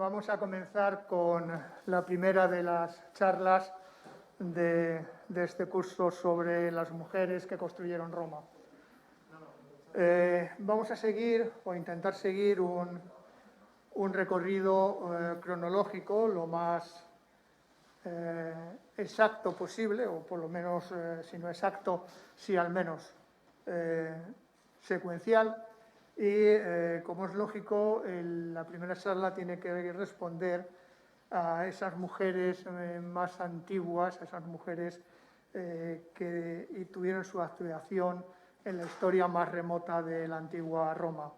Vamos a comenzar con la primera de las charlas de este curso sobre las mujeres que construyeron Roma. Vamos a seguir o intentar seguir un recorrido cronológico lo más exacto posible, o por lo menos, si no exacto, sí al menos secuencial. Y como es lógico, la primera charla tiene que responder a esas mujeres más antiguas, a esas mujeres que tuvieron su actuación en la historia más remota de la antigua Roma.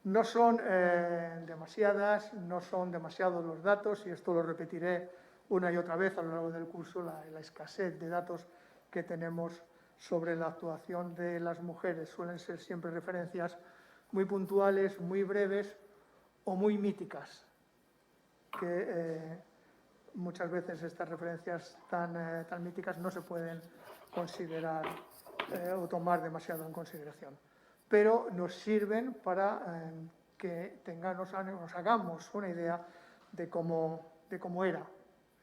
No son demasiadas, no son demasiados los datos, y esto lo repetiré una y otra vez a lo largo del curso, la escasez de datos que tenemos sobre la actuación de las mujeres. Suelen ser siempre referencias muy puntuales, muy breves o muy míticas, que muchas veces estas referencias tan míticas no se pueden considerar o tomar demasiado en consideración, pero nos sirven para que nos hagamos una idea de cómo era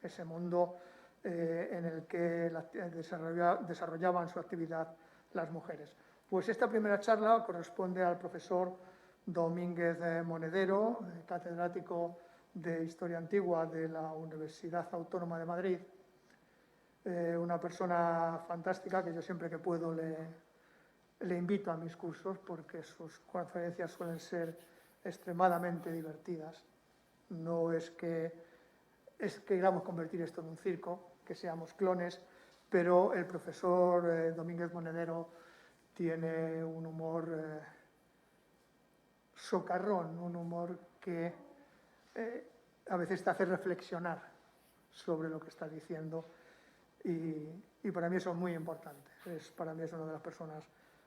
ese mundo en el que desarrollaban su actividad las mujeres. Pues esta primera charla corresponde al profesor Domínguez Monedero, catedrático de Historia Antigua de la Universidad Autónoma de Madrid, una persona fantástica que yo siempre que puedo le invito a mis cursos porque sus conferencias suelen ser extremadamente divertidas. No es que queramos convertir esto en un circo, que seamos clones, pero el profesor Domínguez Monedero tiene un humor socarrón, un humor que a veces te hace reflexionar sobre lo que está diciendo, y para mí eso es muy importante. Para mí es una de las personas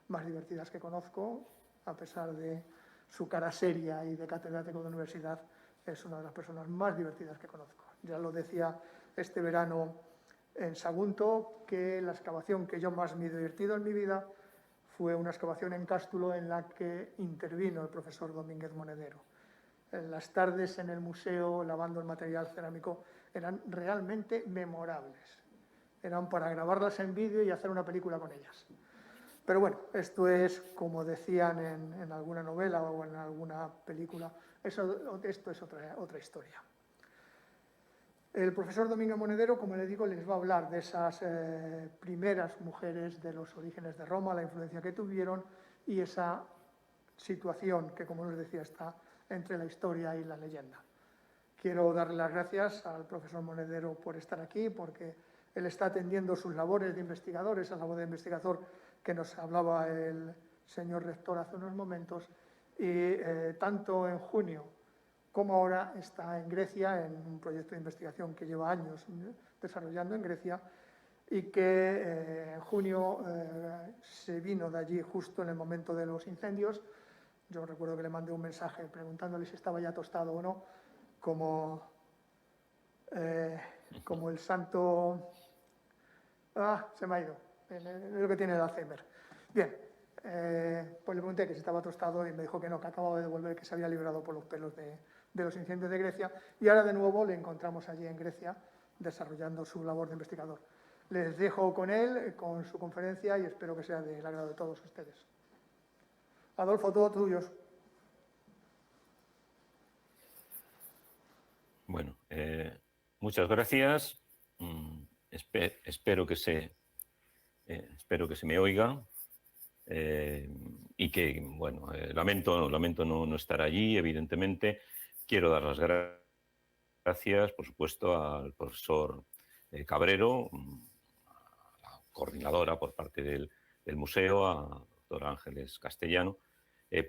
más divertidas que conozco, a pesar de su cara seria y de catedrático de universidad, es una de las personas más divertidas que conozco. Ya lo decía este verano en Sagunto, que la excavación que yo más me he divertido en mi vida fue una excavación en Cástulo en la que intervino el profesor Domínguez Monedero. Las tardes en el museo lavando el material cerámico eran realmente memorables. Eran para grabarlas en vídeo y hacer una película con ellas. Pero bueno, esto es, como decían en alguna novela o en alguna película, esto es otra historia. El profesor Domínguez Monedero, como les digo, les va a hablar de esas primeras mujeres, de los orígenes de Roma, la influencia que tuvieron y esa situación que, como les decía, está entre la historia y la leyenda. Quiero darle las gracias al profesor Monedero por estar aquí, porque él está atendiendo sus labores de investigador, esa labor de investigador que nos hablaba el señor rector hace unos momentos, y tanto en junio como ahora está en Grecia en un proyecto de investigación que lleva años desarrollando en Grecia, y que en junio se vino de allí justo en el momento de los incendios. Yo recuerdo que le mandé un mensaje preguntándole si estaba ya tostado o no, como el santo... se me ha ido, es lo que tiene el Alzheimer. Bien, pues le pregunté que si estaba tostado y me dijo que no, que acababa de volver, que se había librado por los pelos de los incendios de Grecia, y ahora de nuevo le encontramos allí en Grecia desarrollando su labor de investigador. Les dejo con él, con su conferencia, y espero que sea del agrado de todos ustedes. Adolfo, todo tuyos. Bueno, muchas gracias. Espero que se me oiga, y que, bueno, lamento no estar allí, evidentemente. Quiero dar las gracias, por supuesto, al profesor Cabrero, a la coordinadora por parte del museo, a doctor Ángeles Castellano,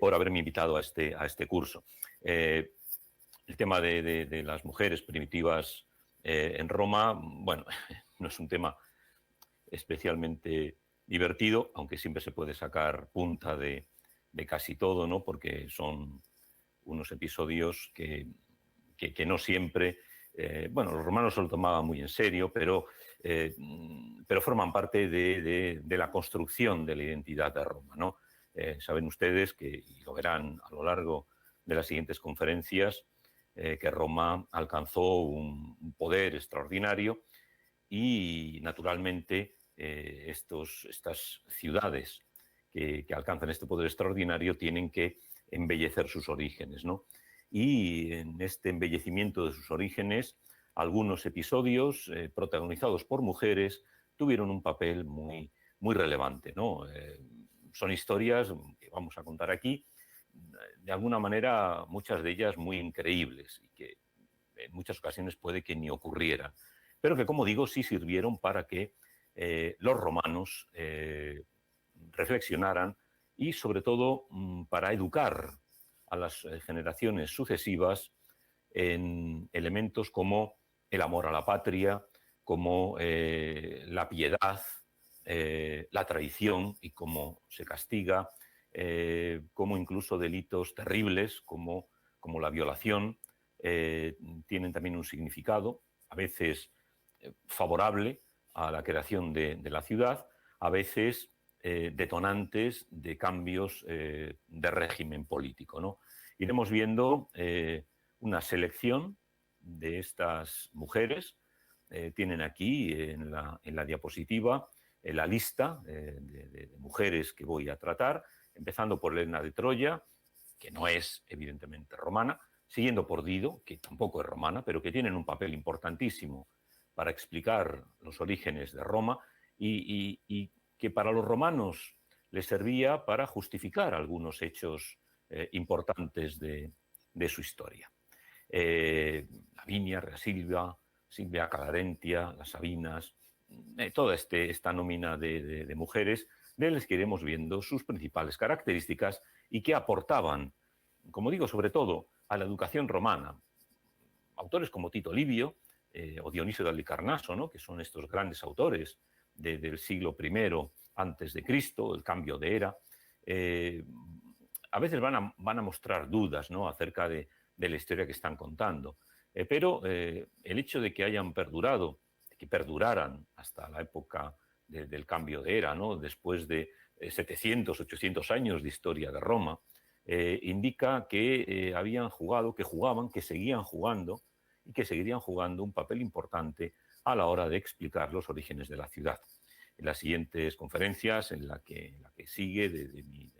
por haberme invitado a este curso. El tema de las mujeres primitivas en Roma, bueno, no es un tema especialmente divertido, aunque siempre se puede sacar punta de casi todo, ¿no? Porque son unos episodios que no siempre... bueno, los romanos se lo tomaban muy en serio, pero forman parte de la construcción de la identidad de Roma, ¿no? Saben ustedes que, y lo verán a lo largo de las siguientes conferencias que Roma alcanzó un poder extraordinario y, naturalmente, estas ciudades que alcanzan este poder extraordinario tienen que embellecer sus orígenes, ¿no? Y en este embellecimiento de sus orígenes, algunos episodios protagonizados por mujeres tuvieron un papel muy, muy relevante, ¿no? Son historias que vamos a contar aquí, de alguna manera, muchas de ellas muy increíbles y que en muchas ocasiones puede que ni ocurrieran, pero que, como digo, sí sirvieron para que los romanos reflexionaran y, sobre todo, para educar a las generaciones sucesivas en elementos como el amor a la patria, como la piedad, la traición y cómo se castiga, como incluso delitos terribles como la violación tienen también un significado, a veces favorable a la creación de la ciudad, a veces detonantes de cambios de régimen político, ¿no? Iremos viendo una selección de estas mujeres. Tienen aquí en la diapositiva la lista de mujeres que voy a tratar, empezando por Helena de Troya, que no es evidentemente romana, siguiendo por Dido, que tampoco es romana, pero que tienen un papel importantísimo para explicar los orígenes de Roma y que para los romanos les servía para justificar algunos hechos importantes de su historia. Lavinia, Silvia Calarentia, las Sabinas, toda esta nómina de mujeres, de las que iremos viendo sus principales características y que aportaban, como digo, sobre todo a la educación romana. Autores como Tito Livio o Dionisio de Halicarnaso, ¿no? Que son estos grandes autores del siglo I antes de Cristo, el cambio de era, a veces van a mostrar dudas, ¿no? Acerca de la historia que están contando. Pero el hecho de que hayan perdurado, de que perduraran hasta la época del cambio de era, ¿no? Después de 700, 800 años de historia de Roma, indica que habían jugado, que jugaban, que seguían jugando y que seguirían jugando un papel importante a la hora de explicar los orígenes de la ciudad. En las siguientes conferencias, en la que sigue de mi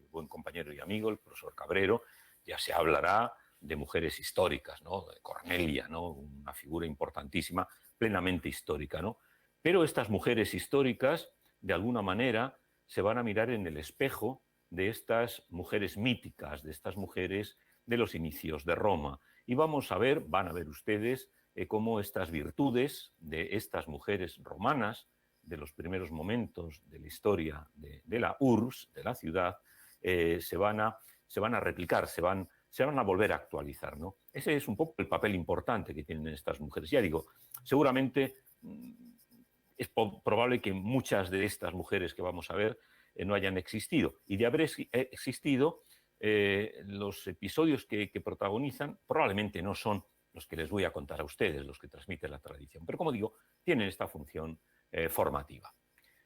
buen compañero y amigo, el profesor Cabrero, ya se hablará de mujeres históricas, ¿no? De Cornelia, ¿no? Una figura importantísima, plenamente histórica, ¿no? Pero estas mujeres históricas, de alguna manera, se van a mirar en el espejo de estas mujeres míticas, de estas mujeres de los inicios de Roma. Y vamos a ver, van a ver ustedes, cómo estas virtudes de estas mujeres romanas, de los primeros momentos de la historia de la urbs, de la ciudad, se van a replicar, se van a volver a actualizar, ¿no? Ese es un poco el papel importante que tienen estas mujeres. Ya digo, seguramente es probable que muchas de estas mujeres que vamos a ver no hayan existido. Y de haber existido, los episodios que protagonizan probablemente no son los que les voy a contar a ustedes, los que transmiten la tradición. Pero, como digo, tienen esta función formativa.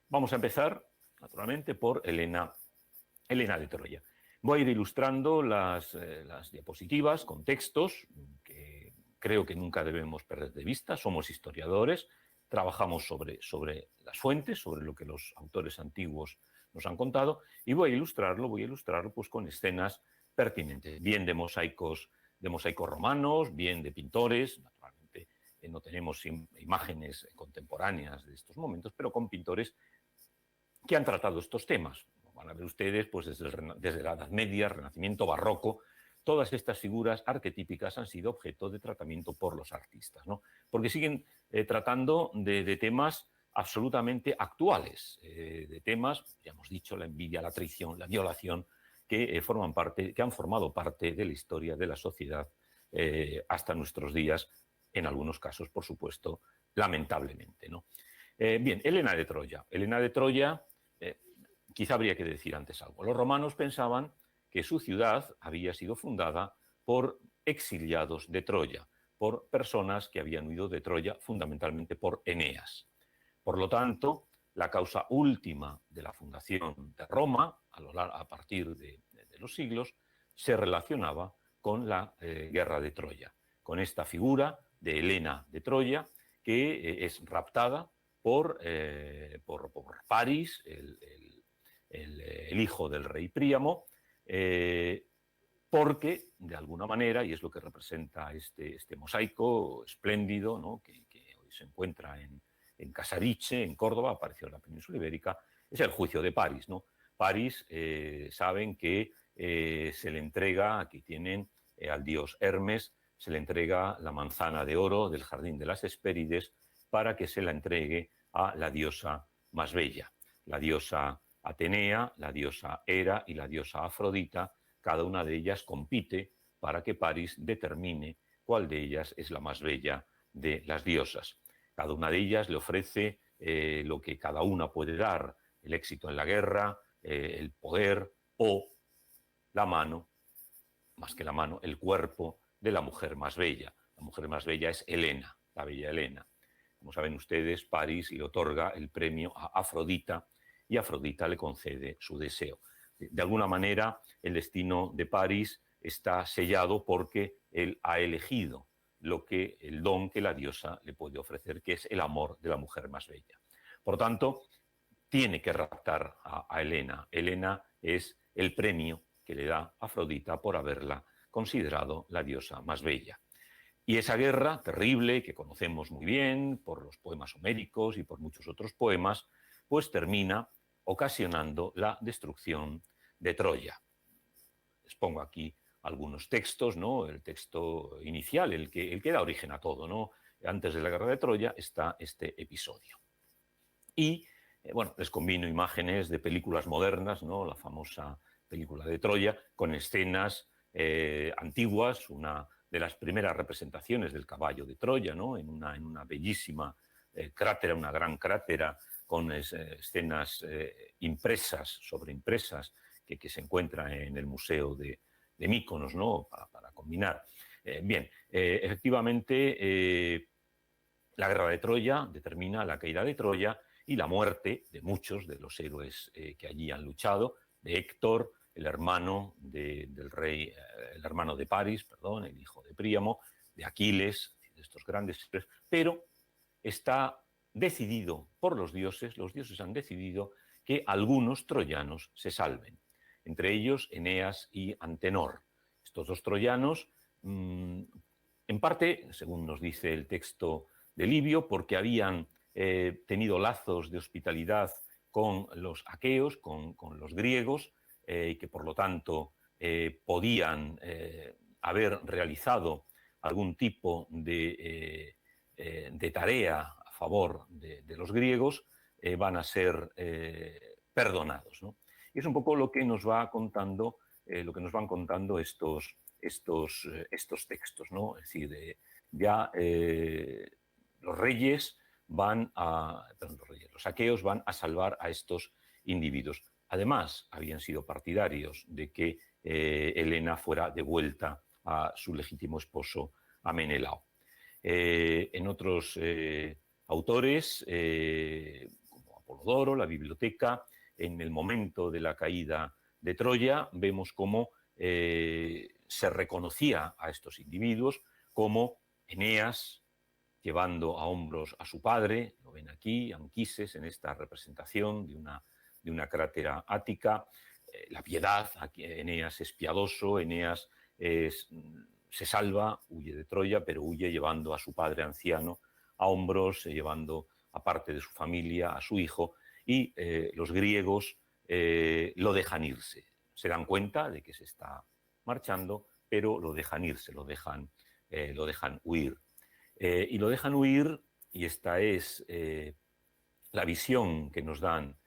Vamos a empezar, naturalmente, por Helena de Troya. Voy a ir ilustrando las diapositivas con textos que creo que nunca debemos perder de vista. Somos historiadores, trabajamos sobre las fuentes, sobre lo que los autores antiguos nos han contado, y voy a ilustrarlo pues, con escenas pertinentes, bien de mosaicos romanos, bien de pintores. Naturalmente no tenemos imágenes contemporáneas de estos momentos, pero con pintores que han tratado estos temas. Van a ver ustedes, pues desde la Edad Media, Renacimiento, Barroco, todas estas figuras arquetípicas han sido objeto de tratamiento por los artistas, ¿no? Porque siguen tratando de temas absolutamente actuales, de temas, ya hemos dicho, la envidia, la traición, la violación, que han formado parte de la historia de la sociedad hasta nuestros días, en algunos casos, por supuesto, lamentablemente, ¿no? Bien, Helena de Troya. Helena de Troya, quizá habría que decir antes algo. Los romanos pensaban que su ciudad había sido fundada por exiliados de Troya, por personas que habían huido de Troya, fundamentalmente por Eneas. Por lo tanto, la causa última de la fundación de Roma, a partir de los siglos, se relacionaba con la guerra de Troya, con esta figura de Helena de Troya, que es raptada por Paris, el hijo del rey Príamo, porque, de alguna manera, y es lo que representa este mosaico espléndido, ¿no?, que hoy se encuentra en Casariche, en Córdoba, apareció en la península ibérica, es el juicio de Paris, ¿no? Paris, saben que se le entrega, aquí tienen al dios Hermes, se le entrega la manzana de oro del jardín de las Hespérides para que se la entregue a la diosa más bella, la diosa Atenea, la diosa Hera y la diosa Afrodita. Cada una de ellas compite para que Paris determine cuál de ellas es la más bella de las diosas. Cada una de ellas le ofrece lo que cada una puede dar, el éxito en la guerra, el poder o la mano, más que la mano, el cuerpo de la mujer más bella. La mujer más bella es Helena, la bella Helena. Como saben ustedes, Paris le otorga el premio a Afrodita y Afrodita le concede su deseo. De alguna manera, el destino de Paris está sellado porque él ha elegido el don que la diosa le puede ofrecer, que es el amor de la mujer más bella. Por tanto, tiene que raptar a Helena. Helena es el premio que le da Afrodita por haberla considerado la diosa más bella. Y esa guerra terrible, que conocemos muy bien por los poemas homéricos y por muchos otros poemas, pues termina ocasionando la destrucción de Troya. Les pongo aquí algunos textos, ¿no? El texto inicial, el que da origen a todo, ¿no? Antes de la guerra de Troya está este episodio. Y, bueno, les combino imágenes de películas modernas, ¿no? La famosa película de Troya, con escenas antiguas, una de las primeras representaciones del caballo de Troya, ¿no? En una bellísima crátera, una gran crátera, con escenas impresas, sobreimpresas, que se encuentra en el Museo de Míconos, ¿no? Para combinar. Bien, efectivamente, la guerra de Troya determina la caída de Troya y la muerte de muchos de los héroes que allí han luchado, de Héctor, el hermano del rey, el hermano de Paris, perdón, el hijo de Príamo, de Aquiles, de estos grandes héroes, pero está decidido por los dioses han decidido que algunos troyanos se salven, entre ellos Eneas y Antenor. Estos dos troyanos, en parte, según nos dice el texto de Livio, porque habían tenido lazos de hospitalidad con los aqueos, con los griegos, y que por lo tanto podían haber realizado algún tipo de tarea a favor de los griegos, van a ser perdonados, ¿no? Y es un poco lo que nos va contando, van contando estos textos, ¿no? Es decir, ya los aqueos van a salvar a estos individuos. Además, habían sido partidarios de que Helena fuera devuelta a su legítimo esposo, a Menelao. En otros autores, como Apolodoro, la biblioteca, en el momento de la caída de Troya, vemos cómo se reconocía a estos individuos como Eneas, llevando a hombros a su padre, lo ven aquí, Anquises, en esta representación de una crátera ática, la piedad, aquí Eneas es piadoso, Eneas se salva, huye de Troya, pero huye llevando a su padre anciano a hombros, llevando a parte de su familia, a su hijo, y los griegos lo dejan irse. Se dan cuenta de que se está marchando, pero lo dejan irse, lo dejan huir. Y lo dejan huir, y esta es la visión que nos dan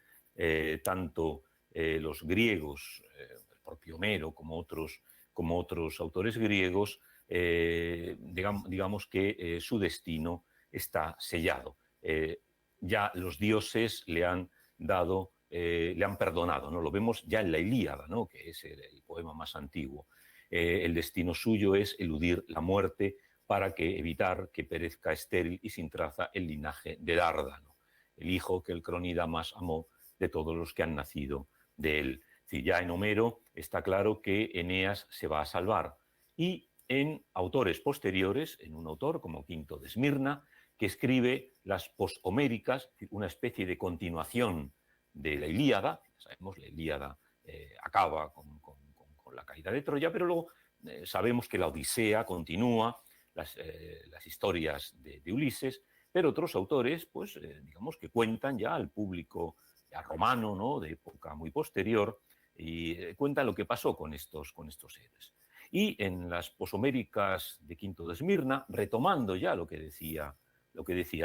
tanto los griegos, el propio Homero, como otros autores griegos, digamos que su destino está sellado. Ya los dioses le han perdonado, ¿no? Lo vemos ya en la Ilíada, ¿no? Que es el poema más antiguo. El destino suyo es eludir la muerte para evitar que perezca estéril y sin traza el linaje de Dárdano, el hijo que el cronida más amó de todos los que han nacido de él. Es decir, ya en Homero está claro que Eneas se va a salvar, y en autores posteriores, en un autor como Quinto de Esmirna, que escribe las poshoméricas, una especie de continuación de la Ilíada. Sabemos, la Ilíada acaba con la caída de Troya, pero luego sabemos que la Odisea continúa, las historias de Ulises, pero otros autores, pues, digamos que cuentan ya al público ya romano, ¿no?, de época muy posterior, y cuentan lo que pasó con estos héroes. Y en las poshoméricas de Quinto de Esmirna, retomando ya lo que decía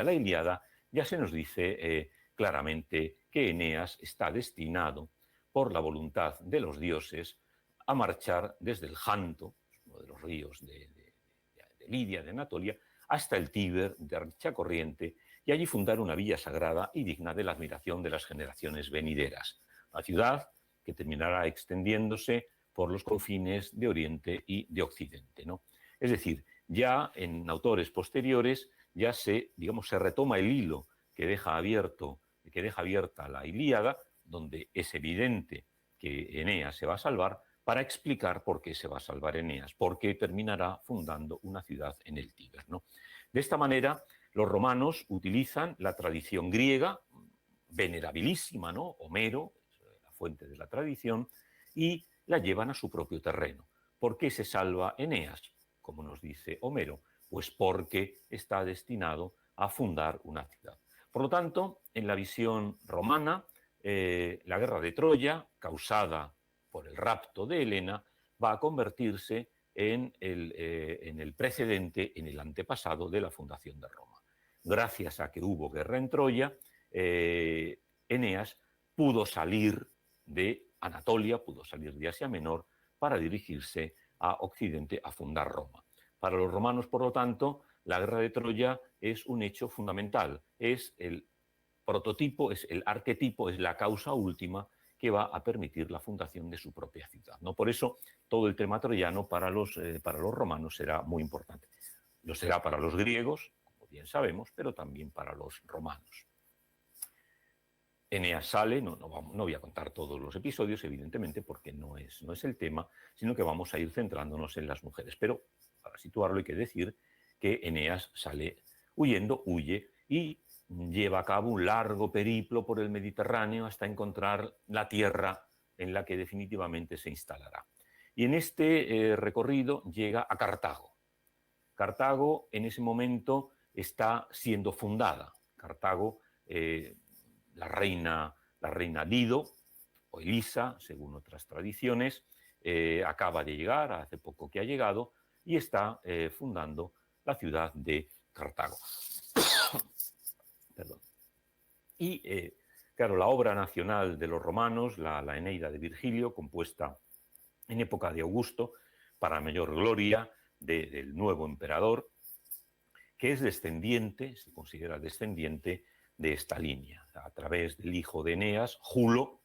la Ilíada, ya se nos dice claramente que Eneas está destinado, por la voluntad de los dioses, a marchar desde el Janto, uno de los ríos de Lidia, de Anatolia, hasta el Tíber, de ancha corriente, y allí fundar una villa sagrada y digna de la admiración de las generaciones venideras. Una ciudad que terminará extendiéndose por los confines de Oriente y de Occidente, ¿no? Es decir, ya en autores posteriores ya se retoma el hilo que deja abierta la Ilíada, donde es evidente que Eneas se va a salvar, para explicar por qué se va a salvar Eneas, por qué terminará fundando una ciudad en el Tíber, ¿no? De esta manera, los romanos utilizan la tradición griega, venerabilísima, ¿no?, Homero, la fuente de la tradición, y la llevan a su propio terreno. ¿Por qué se salva Eneas? Como nos dice Homero, pues porque está destinado a fundar una ciudad. Por lo tanto, en la visión romana, la guerra de Troya, causada por el rapto de Helena, va a convertirse en el precedente, en el antepasado de la fundación de Roma. Gracias a que hubo guerra en Troya, Eneas pudo salir de Anatolia, pudo salir de Asia Menor para dirigirse a Occidente a fundar Roma. Para los romanos, por lo tanto, la guerra de Troya es un hecho fundamental, es el prototipo, es el arquetipo, es la causa última que va a permitir la fundación de su propia ciudad, ¿no? Por eso todo el tema troyano para los romanos será muy importante. Lo será para los griegos, como bien sabemos, pero también para los romanos. Eneas sale, no voy a contar todos los episodios, evidentemente, porque no es el tema, sino que vamos a ir centrándonos en las mujeres. Pero para situarlo hay que decir que Eneas sale huye y lleva a cabo un largo periplo por el Mediterráneo hasta encontrar la tierra en la que definitivamente se instalará. Y en este recorrido llega a Cartago. Cartago en ese momento está siendo fundada. Cartago, la reina Dido, o Elisa, según otras tradiciones, acaba de llegar, hace poco que ha llegado, y está fundando la ciudad de Cartago. Perdón. Y, claro, la obra nacional de los romanos, la Eneida de Virgilio, compuesta en época de Augusto, para mayor gloria del nuevo emperador, que es descendiente, se considera descendiente de esta línea. A través del hijo de Eneas, Julo,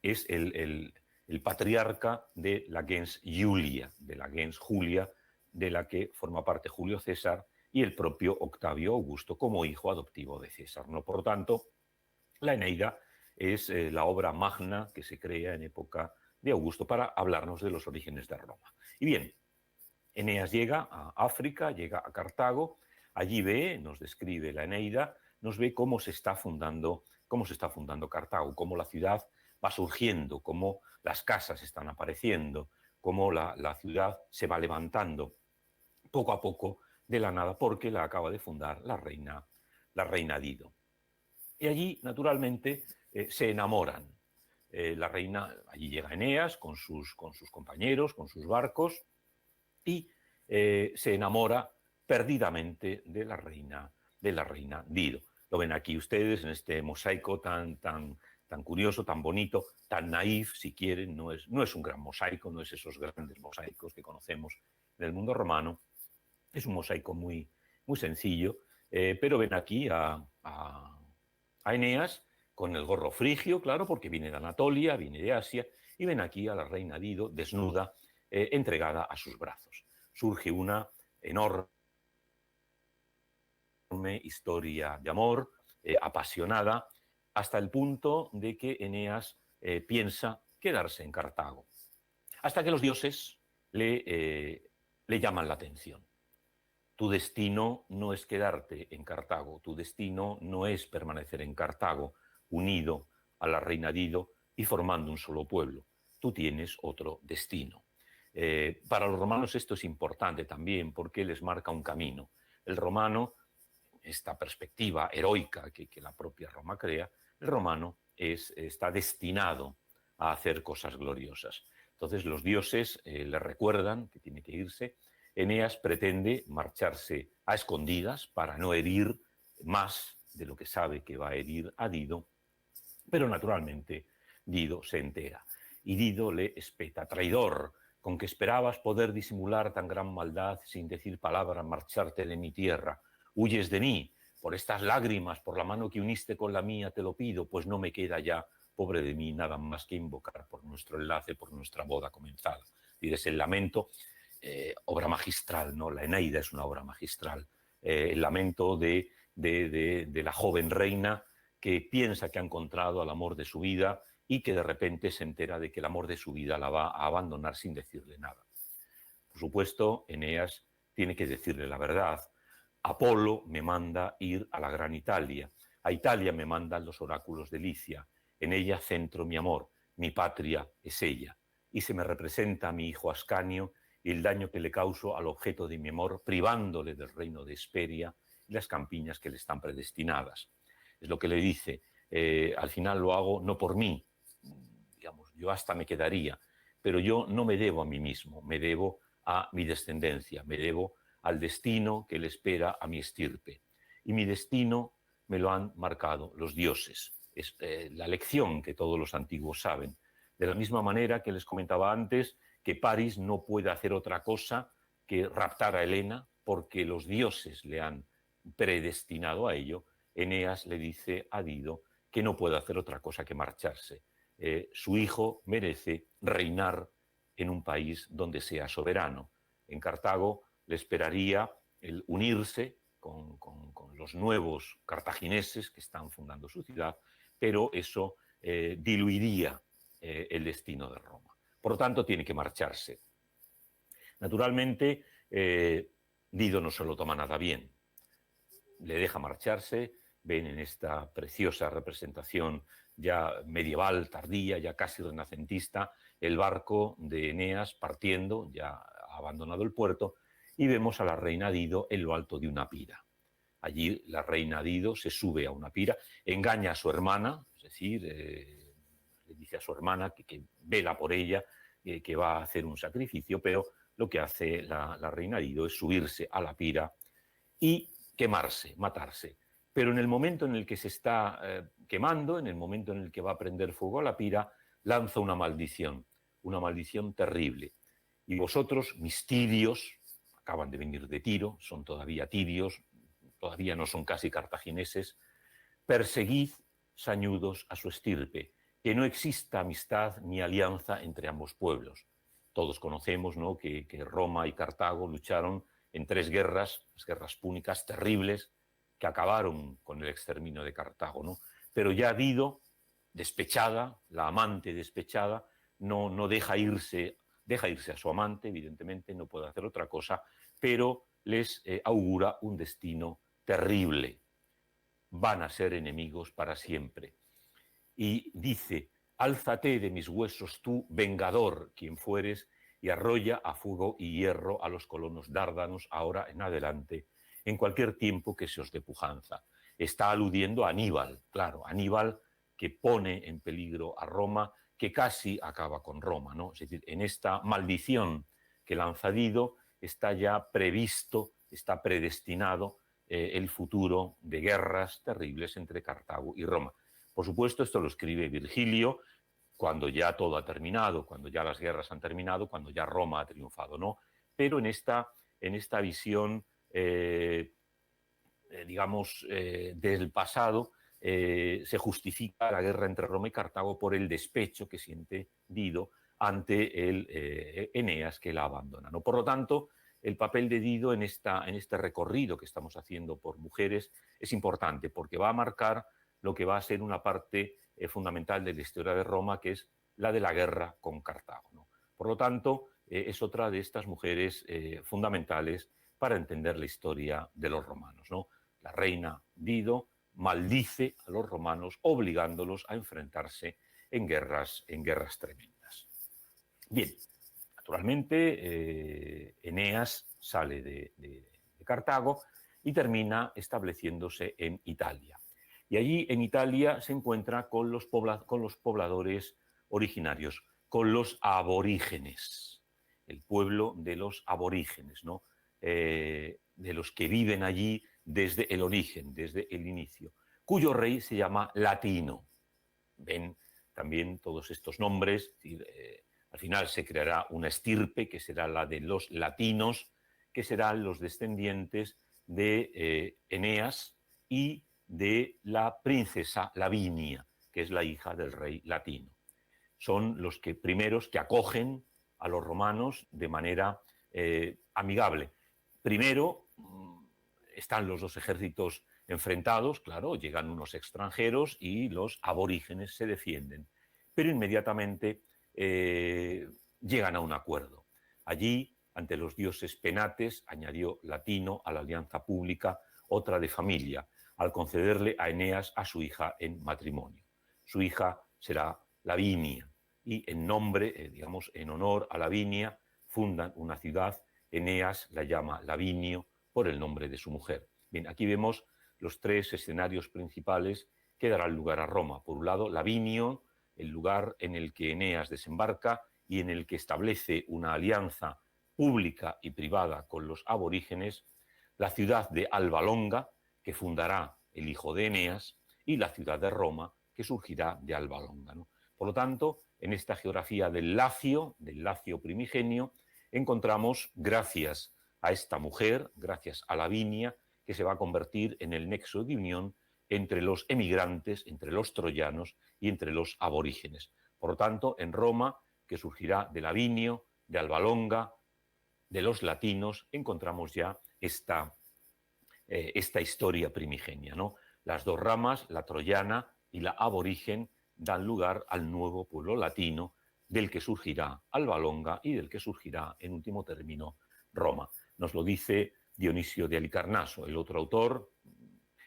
es el patriarca de la gens Julia, de la que forma parte Julio César y el propio Octavio Augusto como hijo adoptivo de César, ¿no? Por lo tanto, la Eneida es la obra magna que se crea en época de Augusto para hablarnos de los orígenes de Roma. Y bien, Eneas llega a África, llega a Cartago, allí nos describe la Eneida, nos ve cómo se está fundando Cartago, cómo la ciudad va surgiendo, cómo las casas están apareciendo, cómo la ciudad se va levantando poco a poco de la nada, porque la acaba de fundar la reina Dido. Y allí, naturalmente, se enamoran. La reina, allí llega Eneas con sus compañeros, con sus barcos, y se enamora perdidamente de la reina Dido. Lo ven aquí ustedes en este mosaico tan curioso, tan bonito, tan naif, si quieren. No es un gran mosaico, no es esos grandes mosaicos que conocemos del mundo romano. Es un mosaico muy, muy sencillo, pero ven aquí a Eneas con el gorro frigio, claro, porque viene de Anatolia, viene de Asia, y ven aquí a la reina Dido desnuda, entregada a sus brazos. Surge una enorme historia de amor, apasionada, hasta el punto de que Eneas piensa quedarse en Cartago. Hasta que los dioses, le llaman la atención. Tu destino no es quedarte en Cartago, tu destino no es permanecer en Cartago, unido a la reina Dido y formando un solo pueblo. Tú tienes otro destino. Para los romanos esto es importante también porque les marca un camino. El romano, esta perspectiva heroica que la propia Roma crea, el romano está destinado a hacer cosas gloriosas. Entonces los dioses le recuerdan que tiene que irse. Eneas pretende marcharse a escondidas para no herir más de lo que sabe que va a herir a Dido, pero naturalmente Dido se entera y Dido le espeta: traidor, con que esperabas poder disimular tan gran maldad sin decir palabra, marcharte de mi tierra. Huyes de mí, por estas lágrimas, por la mano que uniste con la mía, te lo pido, pues no me queda ya, pobre de mí, nada más que invocar por nuestro enlace, por nuestra boda comenzada. Y es el lamento, obra magistral, ¿no? La Eneida es una obra magistral. El lamento de la joven reina que piensa que ha encontrado al amor de su vida y que de repente se entera de que el amor de su vida la va a abandonar sin decirle nada. Por supuesto, Eneas tiene que decirle la verdad. Apolo me manda ir a la gran Italia. A Italia me mandan los oráculos de Licia. En ella centro mi amor. Mi patria es ella. Y se me representa a mi hijo Ascanio y el daño que le causo al objeto de mi amor, privándole del reino de Hesperia y las campiñas que le están predestinadas. Es lo que le dice. Al final lo hago no por mí, digamos, yo hasta me quedaría, pero yo no me debo a mí mismo, me debo a mi descendencia, me debo al destino que le espera a mi estirpe. Y mi destino me lo han marcado los dioses. Es la lección que todos los antiguos saben. De la misma manera que les comentaba antes que París no puede hacer otra cosa que raptar a Helena porque los dioses le han predestinado a ello, Eneas le dice a Dido que no puede hacer otra cosa que marcharse. Su hijo merece reinar en un país donde sea soberano. En Cartago le esperaría el unirse con los nuevos cartagineses que están fundando su ciudad, pero eso diluiría el destino de Roma. Por lo tanto, tiene que marcharse. Naturalmente, Dido no se lo toma nada bien. Le deja marcharse. Ven en esta preciosa representación ya medieval, tardía, ya casi renacentista, el barco de Eneas partiendo, ya ha abandonado el puerto, y vemos a la reina Dido en lo alto de una pira. Allí la reina Dido se sube a una pira, engaña a su hermana, es decir, le dice a su hermana que vela por ella, que va a hacer un sacrificio, pero lo que hace la reina Dido es subirse a la pira y quemarse, matarse. Pero en el momento en el que se está quemando, en el momento en el que va a prender fuego a la pira, lanza una maldición terrible. Y vosotros, mis tirios, acaban de venir de Tiro, son todavía tirios, todavía no son casi cartagineses, perseguid sañudos a su estirpe, que no exista amistad ni alianza entre ambos pueblos. Todos conocemos, ¿no?, que Roma y Cartago lucharon en 3 guerras, las guerras púnicas terribles, que acabaron con el exterminio de Cartago, ¿no? Pero ya Dido, despechada, la amante despechada, no deja irse a su amante, evidentemente, no puede hacer otra cosa, pero les augura un destino terrible. Van a ser enemigos para siempre. Y dice: álzate de mis huesos tú, vengador, quien fueres, y arrolla a fuego y hierro a los colonos dárdanos ahora en adelante, en cualquier tiempo que se os dé pujanza. Está aludiendo a Aníbal, claro, Aníbal que pone en peligro a Roma, que casi acaba con Roma, ¿no? Es decir, en esta maldición que lanza Dido está ya previsto, está predestinado el futuro de guerras terribles entre Cartago y Roma. Por supuesto, esto lo escribe Virgilio cuando ya todo ha terminado, cuando ya las guerras han terminado, cuando ya Roma ha triunfado, ¿no? Pero en esta visión, digamos, del pasado, se justifica la guerra entre Roma y Cartago por el despecho que siente Dido ante el Eneas que la abandona, ¿no? Por lo tanto, el papel de Dido en este recorrido que estamos haciendo por mujeres es importante porque va a marcar lo que va a ser una parte fundamental de la historia de Roma, que es la de la guerra con Cartago, ¿no? Por lo tanto, es otra de estas mujeres fundamentales para entender la historia de los romanos, ¿no? La reina Dido maldice a los romanos obligándolos a enfrentarse en guerras tremendas. Bien, naturalmente Eneas sale de Cartago y termina estableciéndose en Italia. Y allí en Italia se encuentra con los pobladores originarios, con los aborígenes, el pueblo de los aborígenes, ¿no? De los que viven allí desde el origen, desde el inicio, cuyo rey se llama Latino. Ven también todos estos nombres, al final se creará una estirpe que será la de los latinos, que serán los descendientes de Eneas y de la princesa Lavinia, que es la hija del rey latino. Son los primeros que acogen a los romanos de manera amigable. Primero están los dos ejércitos enfrentados, claro, llegan unos extranjeros y los aborígenes se defienden, pero inmediatamente llegan a un acuerdo. Allí, ante los dioses penates, añadió Latino a la alianza pública otra de familia, al concederle a Eneas a su hija en matrimonio. Su hija será Lavinia y en nombre, digamos, en honor a Lavinia, fundan una ciudad. Eneas la llama Lavinio por el nombre de su mujer. Bien, aquí vemos los tres escenarios principales que darán lugar a Roma. Por un lado, Lavinio, el lugar en el que Eneas desembarca y en el que establece una alianza pública y privada con los aborígenes, la ciudad de Alba Longa, que fundará el hijo de Eneas, y la ciudad de Roma, que surgirá de Alba Longa, ¿no? Por lo tanto, en esta geografía del Lacio primigenio, encontramos, gracias a esta mujer, gracias a Lavinia, que se va a convertir en el nexo de unión entre los emigrantes, entre los troyanos y entre los aborígenes. Por lo tanto, en Roma, que surgirá de Lavinio, de Alba Longa, de los latinos, encontramos ya esta historia primigenia, ¿no? Las dos ramas, la troyana y la aborigen, dan lugar al nuevo pueblo latino, del que surgirá Alba Longa y del que surgirá, en último término, Roma. Nos lo dice Dionisio de Halicarnaso, el otro autor.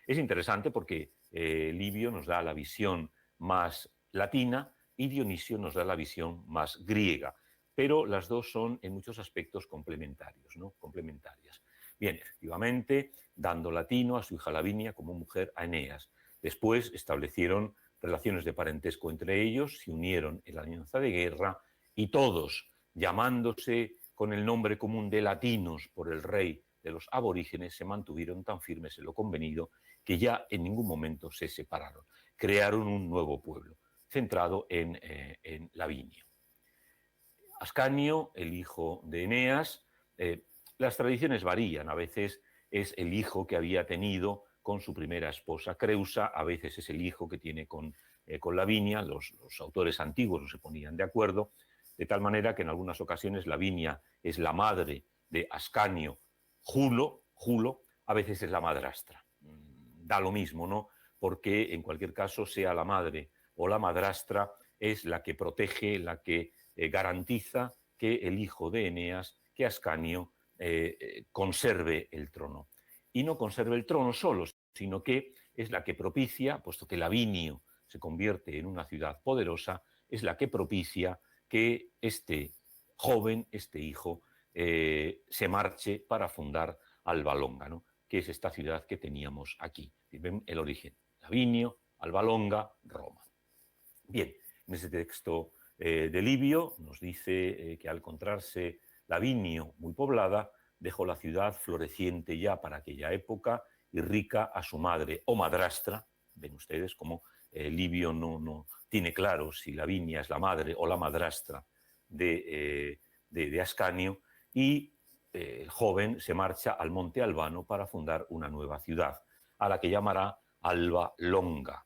Es interesante porque Livio nos da la visión más latina y Dionisio nos da la visión más griega, pero las dos son en muchos aspectos complementarios, ¿no? Complementarias. Bien, efectivamente, dando Latino a su hija Lavinia como mujer a Eneas. Después establecieron relaciones de parentesco entre ellos, se unieron en la alianza de guerra y todos, llamándose con el nombre común de latinos por el rey de los aborígenes, se mantuvieron tan firmes en lo convenido que ya en ningún momento se separaron. Crearon un nuevo pueblo, centrado en Lavinio. Ascanio, el hijo de Eneas, las tradiciones varían. A veces es el hijo que había tenido con su primera esposa Creusa, a veces es el hijo que tiene con Lavinia. Los autores antiguos no se ponían de acuerdo, de tal manera que en algunas ocasiones Lavinia es la madre de Ascanio. Julo, a veces es la madrastra. Da lo mismo, ¿no? Porque en cualquier caso, sea la madre o la madrastra, es la que protege, la que garantiza que el hijo de Eneas, que Ascanio, conserve el trono. Y no conserve el trono solo, sino que es la que propicia, puesto que Lavinio se convierte en una ciudad poderosa, es la que propicia que este joven, este hijo, se marche para fundar Alba Longa, ¿no? Que es esta ciudad que teníamos aquí. Ven el origen: Lavinio, Alba Longa, Roma. Bien, en ese texto de Livio nos dice que al encontrarse Lavinio muy poblada, dejó la ciudad floreciente ya para aquella época y rica a su madre o madrastra. Ven ustedes cómo Livio no tiene claro si Lavinia es la madre o la madrastra de Ascanio, y el joven se marcha al monte Albano para fundar una nueva ciudad, a la que llamará Alba Longa.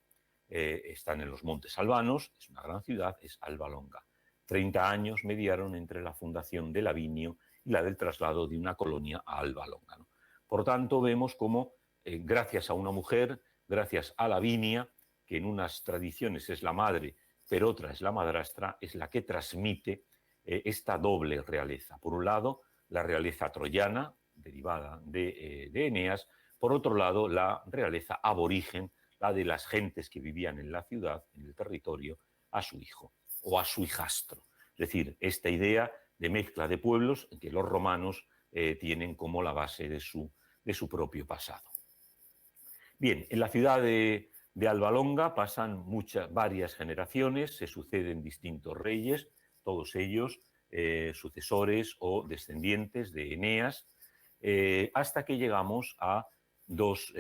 Están en los montes albanos, es una gran ciudad, es Alba Longa. 30 años mediaron entre la fundación de Lavinio y la del traslado de una colonia a Alba Longa, ¿no? Por tanto, vemos cómo, gracias a una mujer, gracias a Lavinia, que en unas tradiciones es la madre, pero otra es la madrastra, es la que transmite esta doble realeza. Por un lado, la realeza troyana, derivada de Eneas, por otro lado, la realeza aborigen, la de las gentes que vivían en la ciudad, en el territorio, a su hijo o a su hijastro. Es decir, esta idea de mezcla de pueblos que los romanos tienen como la base de su propio pasado. Bien, en la ciudad de Alba Longa pasan varias generaciones, se suceden distintos reyes, todos ellos sucesores o descendientes de Eneas, hasta que llegamos a dos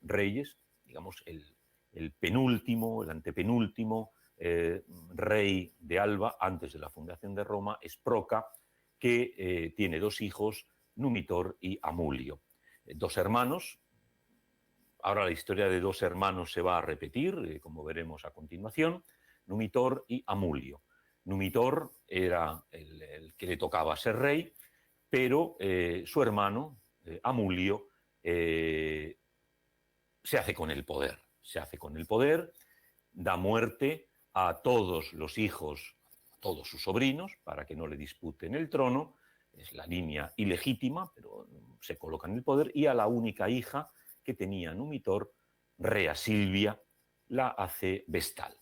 reyes, digamos el penúltimo, el antepenúltimo rey de Alba antes de la fundación de Roma es Proca, que tiene dos hijos, Numitor y Amulio. Dos hermanos. Ahora la historia de dos hermanos se va a repetir, como veremos a continuación, Numitor y Amulio. Numitor era el que le tocaba ser rey, pero su hermano, Amulio, se hace con el poder. Se hace con el poder, da muerte a todos los hijos, a todos sus sobrinos, para que no le disputen el trono. Es la línea ilegítima, pero se coloca en el poder, y a la única hija que tenía Numitor, Rea Silvia, la hace vestal.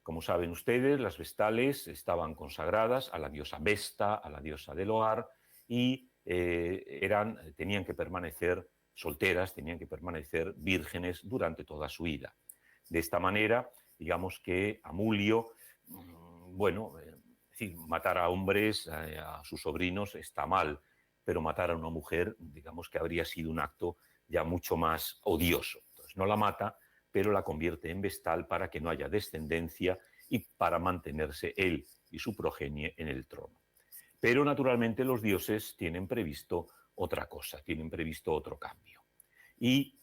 Como saben ustedes, las vestales estaban consagradas a la diosa Vesta, a la diosa del hogar, y tenían que permanecer solteras, tenían que permanecer vírgenes durante toda su vida. De esta manera, digamos que Amulio, matar a hombres, a sus sobrinos, está mal, pero matar a una mujer, digamos que habría sido un acto ya mucho más odioso. Entonces no la mata, pero la convierte en vestal para que no haya descendencia y para mantenerse él y su progenie en el trono. Pero naturalmente los dioses tienen previsto otra cosa, tienen previsto otro cambio. Y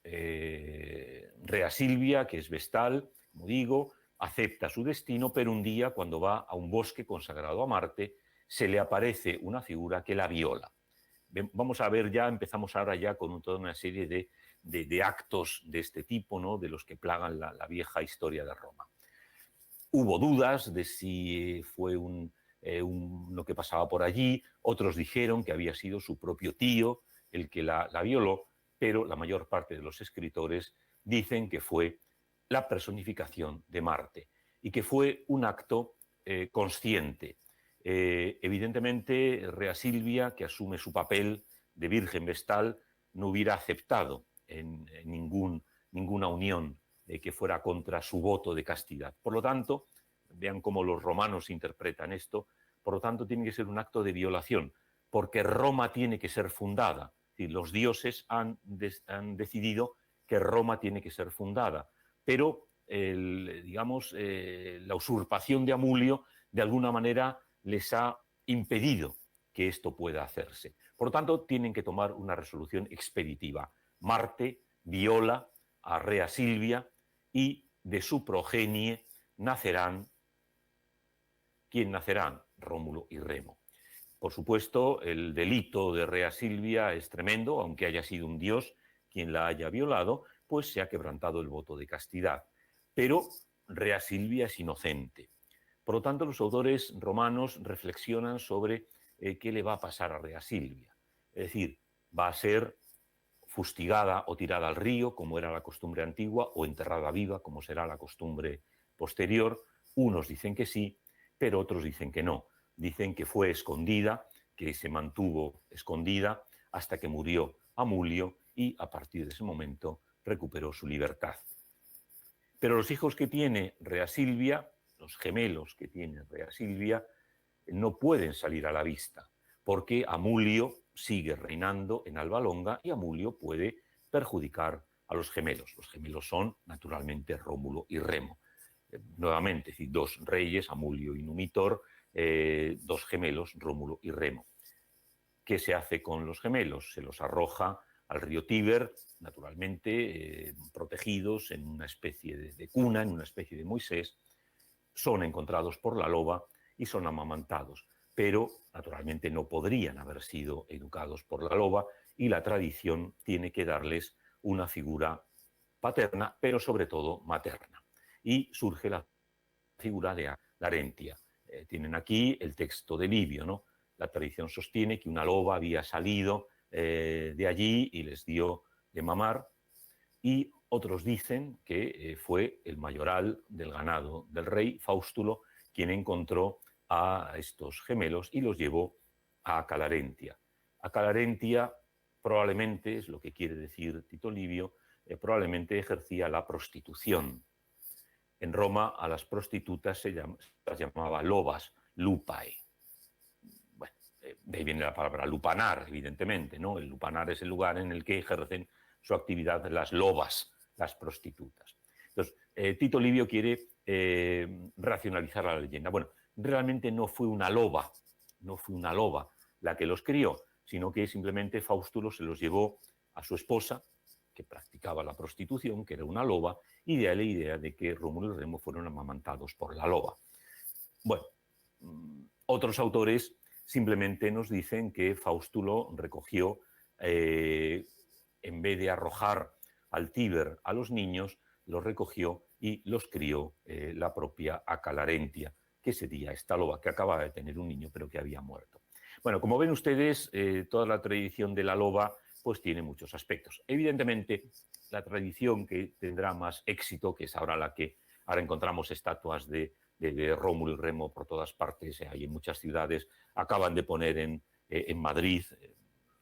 Rea Silvia, que es vestal, como digo, acepta su destino, pero un día, cuando va a un bosque consagrado a Marte, se le aparece una figura que la viola. Vamos a ver empezamos ahora ya con toda una serie de actos de este tipo, ¿no?, de los que plagan la vieja historia de Roma. Hubo dudas de si fue lo que pasaba por allí, otros dijeron que había sido su propio tío el que la violó, pero la mayor parte de los escritores dicen que fue la personificación de Marte y que fue un acto consciente. Evidentemente, Rea Silvia, que asume su papel de virgen vestal, no hubiera aceptado en ninguna unión que fuera contra su voto de castidad. Por lo tanto, vean cómo los romanos interpretan esto, por lo tanto tiene que ser un acto de violación, porque Roma tiene que ser fundada. Es decir, los dioses han decidido que Roma tiene que ser fundada, pero la usurpación de Amulio de alguna manera les ha impedido que esto pueda hacerse. Por lo tanto, tienen que tomar una resolución expeditiva. Marte viola a Rea Silvia y de su progenie nacerán. ¿Quién nacerán? Rómulo y Remo. Por supuesto, el delito de Rea Silvia es tremendo, aunque haya sido un dios quien la haya violado, pues se ha quebrantado el voto de castidad. Pero Rea Silvia es inocente. Por lo tanto, los autores romanos reflexionan sobre qué le va a pasar a Rea Silvia. Es decir, va a ser fustigada o tirada al río, como era la costumbre antigua, o enterrada viva, como será la costumbre posterior. Unos dicen que sí, pero otros dicen que no. Dicen que fue escondida, que se mantuvo escondida hasta que murió Amulio y a partir de ese momento recuperó su libertad. Pero los hijos que tiene Rea Silvia, los gemelos que tiene Rea Silvia, no pueden salir a la vista, porque Amulio sigue reinando en Alba Longa y Amulio puede perjudicar a los gemelos. Los gemelos son, naturalmente, Rómulo y Remo. Nuevamente, es decir, dos reyes, Amulio y Numitor, dos gemelos, Rómulo y Remo. ¿Qué se hace con los gemelos? Se los arroja al río Tíber, naturalmente, protegidos en una especie de cuna, en una especie de Moisés. Son encontrados por la loba y son amamantados, pero naturalmente no podrían haber sido educados por la loba y la tradición tiene que darles una figura paterna, pero sobre todo materna. Y surge la figura de Larentia. Tienen aquí el texto de Livio, ¿no? La tradición sostiene que una loba había salido de allí y les dio de mamar, y otros dicen que fue el mayoral del ganado del rey, Faustulo, quien encontró a estos gemelos y los llevó a Calarentia. A Calarentia probablemente, es lo que quiere decir Tito Livio, probablemente ejercía la prostitución. En Roma a las prostitutas las llamaba lobas, lupae. Bueno, de ahí viene la palabra lupanar, evidentemente, ¿no? El lupanar es el lugar en el que ejercen su actividad las lobas, las prostitutas. Entonces, Tito Livio quiere racionalizar la leyenda. Bueno, realmente no fue una loba la que los crió, sino que simplemente Faustulo se los llevó a su esposa, que practicaba la prostitución, que era una loba, y de ahí la idea de que Rómulo y Remo fueron amamantados por la loba. Bueno, otros autores simplemente nos dicen que Faustulo recogió, en vez de arrojar al Tíber a los niños, los recogió y los crió la propia Acalarentia, que sería esta loba que acababa de tener un niño pero que había muerto. Bueno, como ven ustedes, toda la tradición de la loba pues tiene muchos aspectos. Evidentemente, la tradición que tendrá más éxito, que es ahora la que ahora encontramos estatuas de Rómulo y Remo por todas partes, hay en muchas ciudades, acaban de poner en Madrid,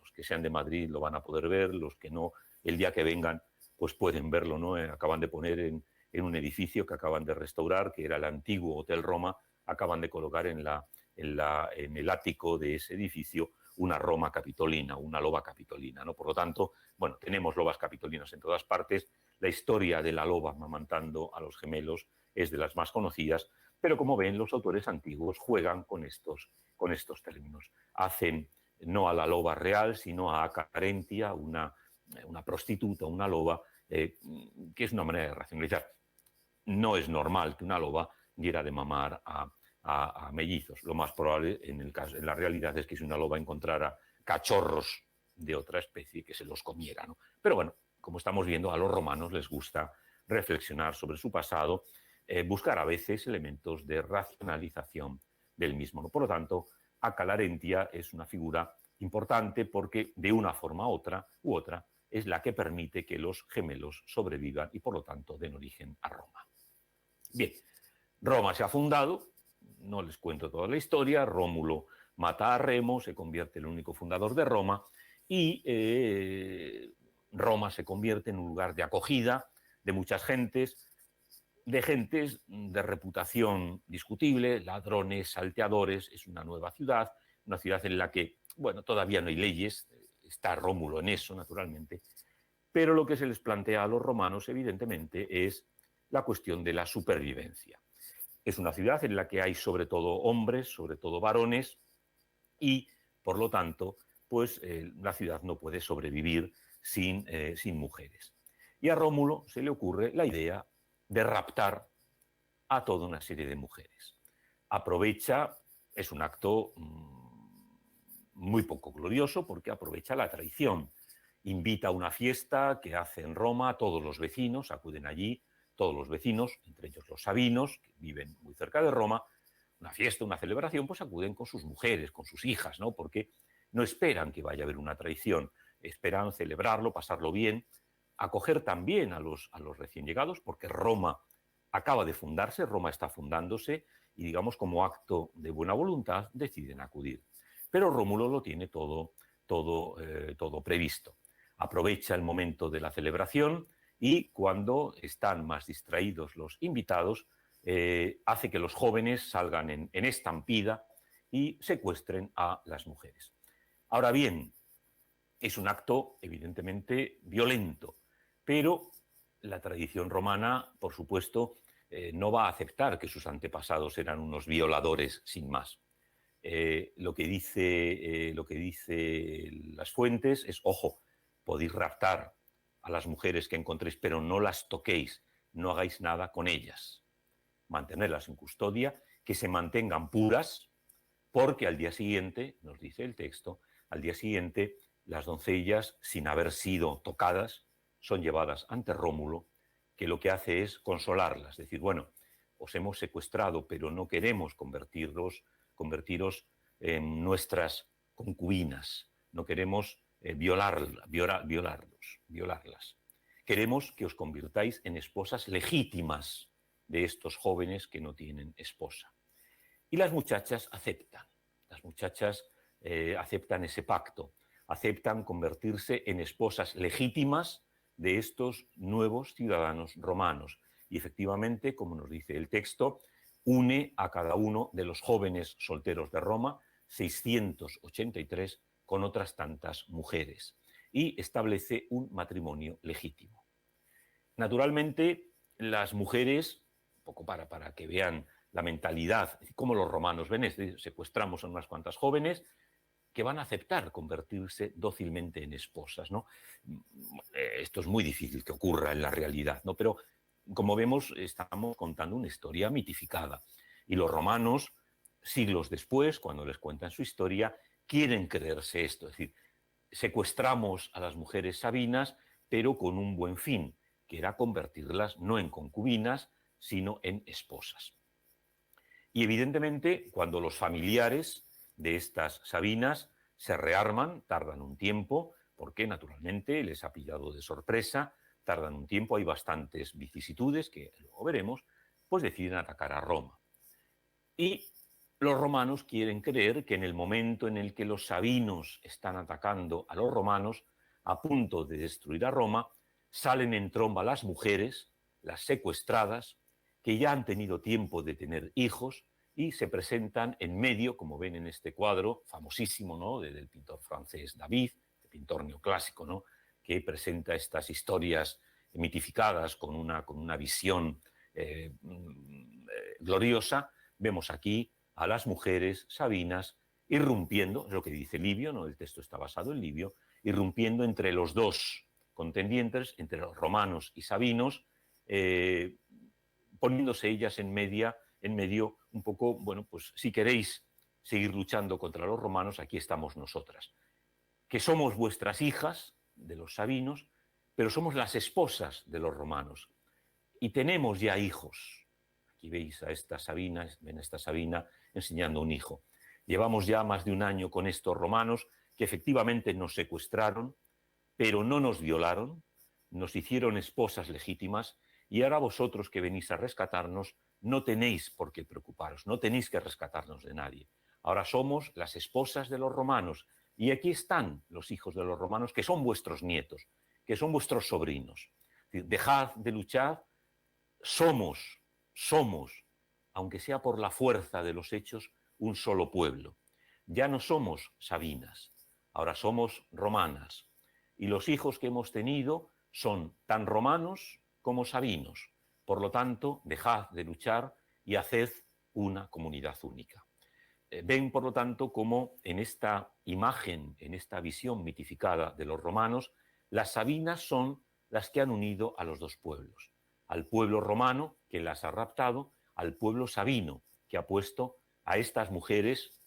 los que sean de Madrid lo van a poder ver, los que no, el día que vengan, pues pueden verlo, ¿no? Acaban de poner en un edificio que acaban de restaurar, que era el antiguo Hotel Roma, acaban de colocar en el ático de ese edificio una Roma capitolina, una loba capitolina, ¿no? Por lo tanto, bueno, tenemos lobas capitolinas en todas partes, la historia de la loba amamantando a los gemelos es de las más conocidas, pero como ven, los autores antiguos juegan con estos términos. Hacen no a la loba real, sino a Carentia, una prostituta, una loba, que es una manera de racionalizar. No es normal que una loba diera de mamar a mellizos. Lo más probable en la realidad es que si una loba encontrara cachorros de otra especie, que se los comiera, ¿no? Pero bueno, como estamos viendo, a los romanos les gusta reflexionar sobre su pasado, buscar a veces elementos de racionalización del mismo, ¿no? Por lo tanto, Acalarentia es una figura importante porque de una forma u otra es la que permite que los gemelos sobrevivan y por lo tanto den origen a Roma. Bien, Roma se ha fundado, no les cuento toda la historia, Rómulo mata a Remo, se convierte en el único fundador de Roma y Roma se convierte en un lugar de acogida de muchas gentes, de reputación discutible, ladrones, salteadores. Es una nueva ciudad, una ciudad en la que, bueno, todavía no hay leyes, está Rómulo en eso, naturalmente, pero lo que se les plantea a los romanos, evidentemente, es la cuestión de la supervivencia. Es una ciudad en la que hay sobre todo hombres, sobre todo varones, y, por lo tanto, pues la ciudad no puede sobrevivir sin mujeres. Y a Rómulo se le ocurre la idea de raptar a toda una serie de mujeres. Aprovecha, es un acto muy poco glorioso porque aprovecha la traición. Invita a una fiesta que hace en Roma, todos los vecinos acuden allí, todos los vecinos, entre ellos los sabinos, que viven muy cerca de Roma, una fiesta, una celebración, pues acuden con sus mujeres, con sus hijas, ¿no? Porque no esperan que vaya a haber una traición, esperan celebrarlo, pasarlo bien, acoger también a los recién llegados, porque Roma acaba de fundarse, Roma está fundándose, y digamos como acto de buena voluntad deciden acudir. Pero Rómulo lo tiene todo previsto. Aprovecha el momento de la celebración y cuando están más distraídos los invitados, hace que los jóvenes salgan en estampida y secuestren a las mujeres. Ahora bien, es un acto evidentemente violento, pero la tradición romana, por supuesto, no va a aceptar que sus antepasados eran unos violadores sin más. Lo que dice las fuentes es, ojo, podéis raptar a las mujeres que encontréis, pero no las toquéis, no hagáis nada con ellas. Mantenerlas en custodia, que se mantengan puras, porque al día siguiente, nos dice el texto, al día siguiente las doncellas, sin haber sido tocadas, son llevadas ante Rómulo, que lo que hace es consolarlas, decir, bueno, os hemos secuestrado, pero no queremos convertiros en nuestras concubinas, no queremos violarlas. Queremos que os convirtáis en esposas legítimas de estos jóvenes que no tienen esposa. Y las muchachas aceptan. Las muchachas aceptan ese pacto, aceptan convertirse en esposas legítimas de estos nuevos ciudadanos romanos. Y efectivamente, como nos dice el texto, une a cada uno de los jóvenes solteros de Roma, 683, con otras tantas mujeres, y establece un matrimonio legítimo. Naturalmente, las mujeres, un poco para que vean la mentalidad, cómo los romanos ven, es decir, secuestramos a unas cuantas jóvenes que van a aceptar convertirse dócilmente en esposas, ¿no? Esto es muy difícil que ocurra en la realidad, ¿no? Pero, como vemos, estamos contando una historia mitificada. Y los romanos, siglos después, cuando les cuentan su historia, quieren creerse esto, es decir, secuestramos a las mujeres sabinas, pero con un buen fin, que era convertirlas no en concubinas, sino en esposas. Y evidentemente, cuando los familiares de estas sabinas se rearman, tardan un tiempo, porque naturalmente les ha pillado de sorpresa, tardan un tiempo, hay bastantes vicisitudes que luego veremos, pues deciden atacar a Roma. Y los romanos quieren creer que en el momento en el que los sabinos están atacando a los romanos, a punto de destruir a Roma, salen en tromba las mujeres, las secuestradas, que ya han tenido tiempo de tener hijos y se presentan en medio, como ven en este cuadro famosísimo, ¿no?, del pintor francés David, el pintor neoclásico, ¿no?, que presenta estas historias mitificadas con una visión gloriosa. Vemos aquí a las mujeres sabinas irrumpiendo, es lo que dice Livio, ¿no?, el texto está basado en Livio, irrumpiendo entre los dos contendientes, entre los romanos y sabinos, poniéndose ellas en medio un poco, bueno, pues si queréis seguir luchando contra los romanos, aquí estamos nosotras, que somos vuestras hijas de los sabinos, pero somos las esposas de los romanos y tenemos ya hijos. Aquí veis a esta Sabina, ven a esta Sabina enseñando un hijo. Llevamos ya más de un año con estos romanos que efectivamente nos secuestraron, pero no nos violaron, nos hicieron esposas legítimas y ahora vosotros que venís a rescatarnos no tenéis por qué preocuparos, no tenéis que rescatarnos de nadie. Ahora somos las esposas de los romanos y aquí están los hijos de los romanos que son vuestros nietos, que son vuestros sobrinos. Dejad de luchar, somos, aunque sea por la fuerza de los hechos, un solo pueblo. Ya no somos sabinas, ahora somos romanas. Y los hijos que hemos tenido son tan romanos como sabinos. Por lo tanto, dejad de luchar y haced una comunidad única. Ven, por lo tanto, cómo en esta imagen, en esta visión mitificada de los romanos, las sabinas son las que han unido a los dos pueblos. Al pueblo romano, que las ha raptado, al pueblo sabino, que ha puesto a estas mujeres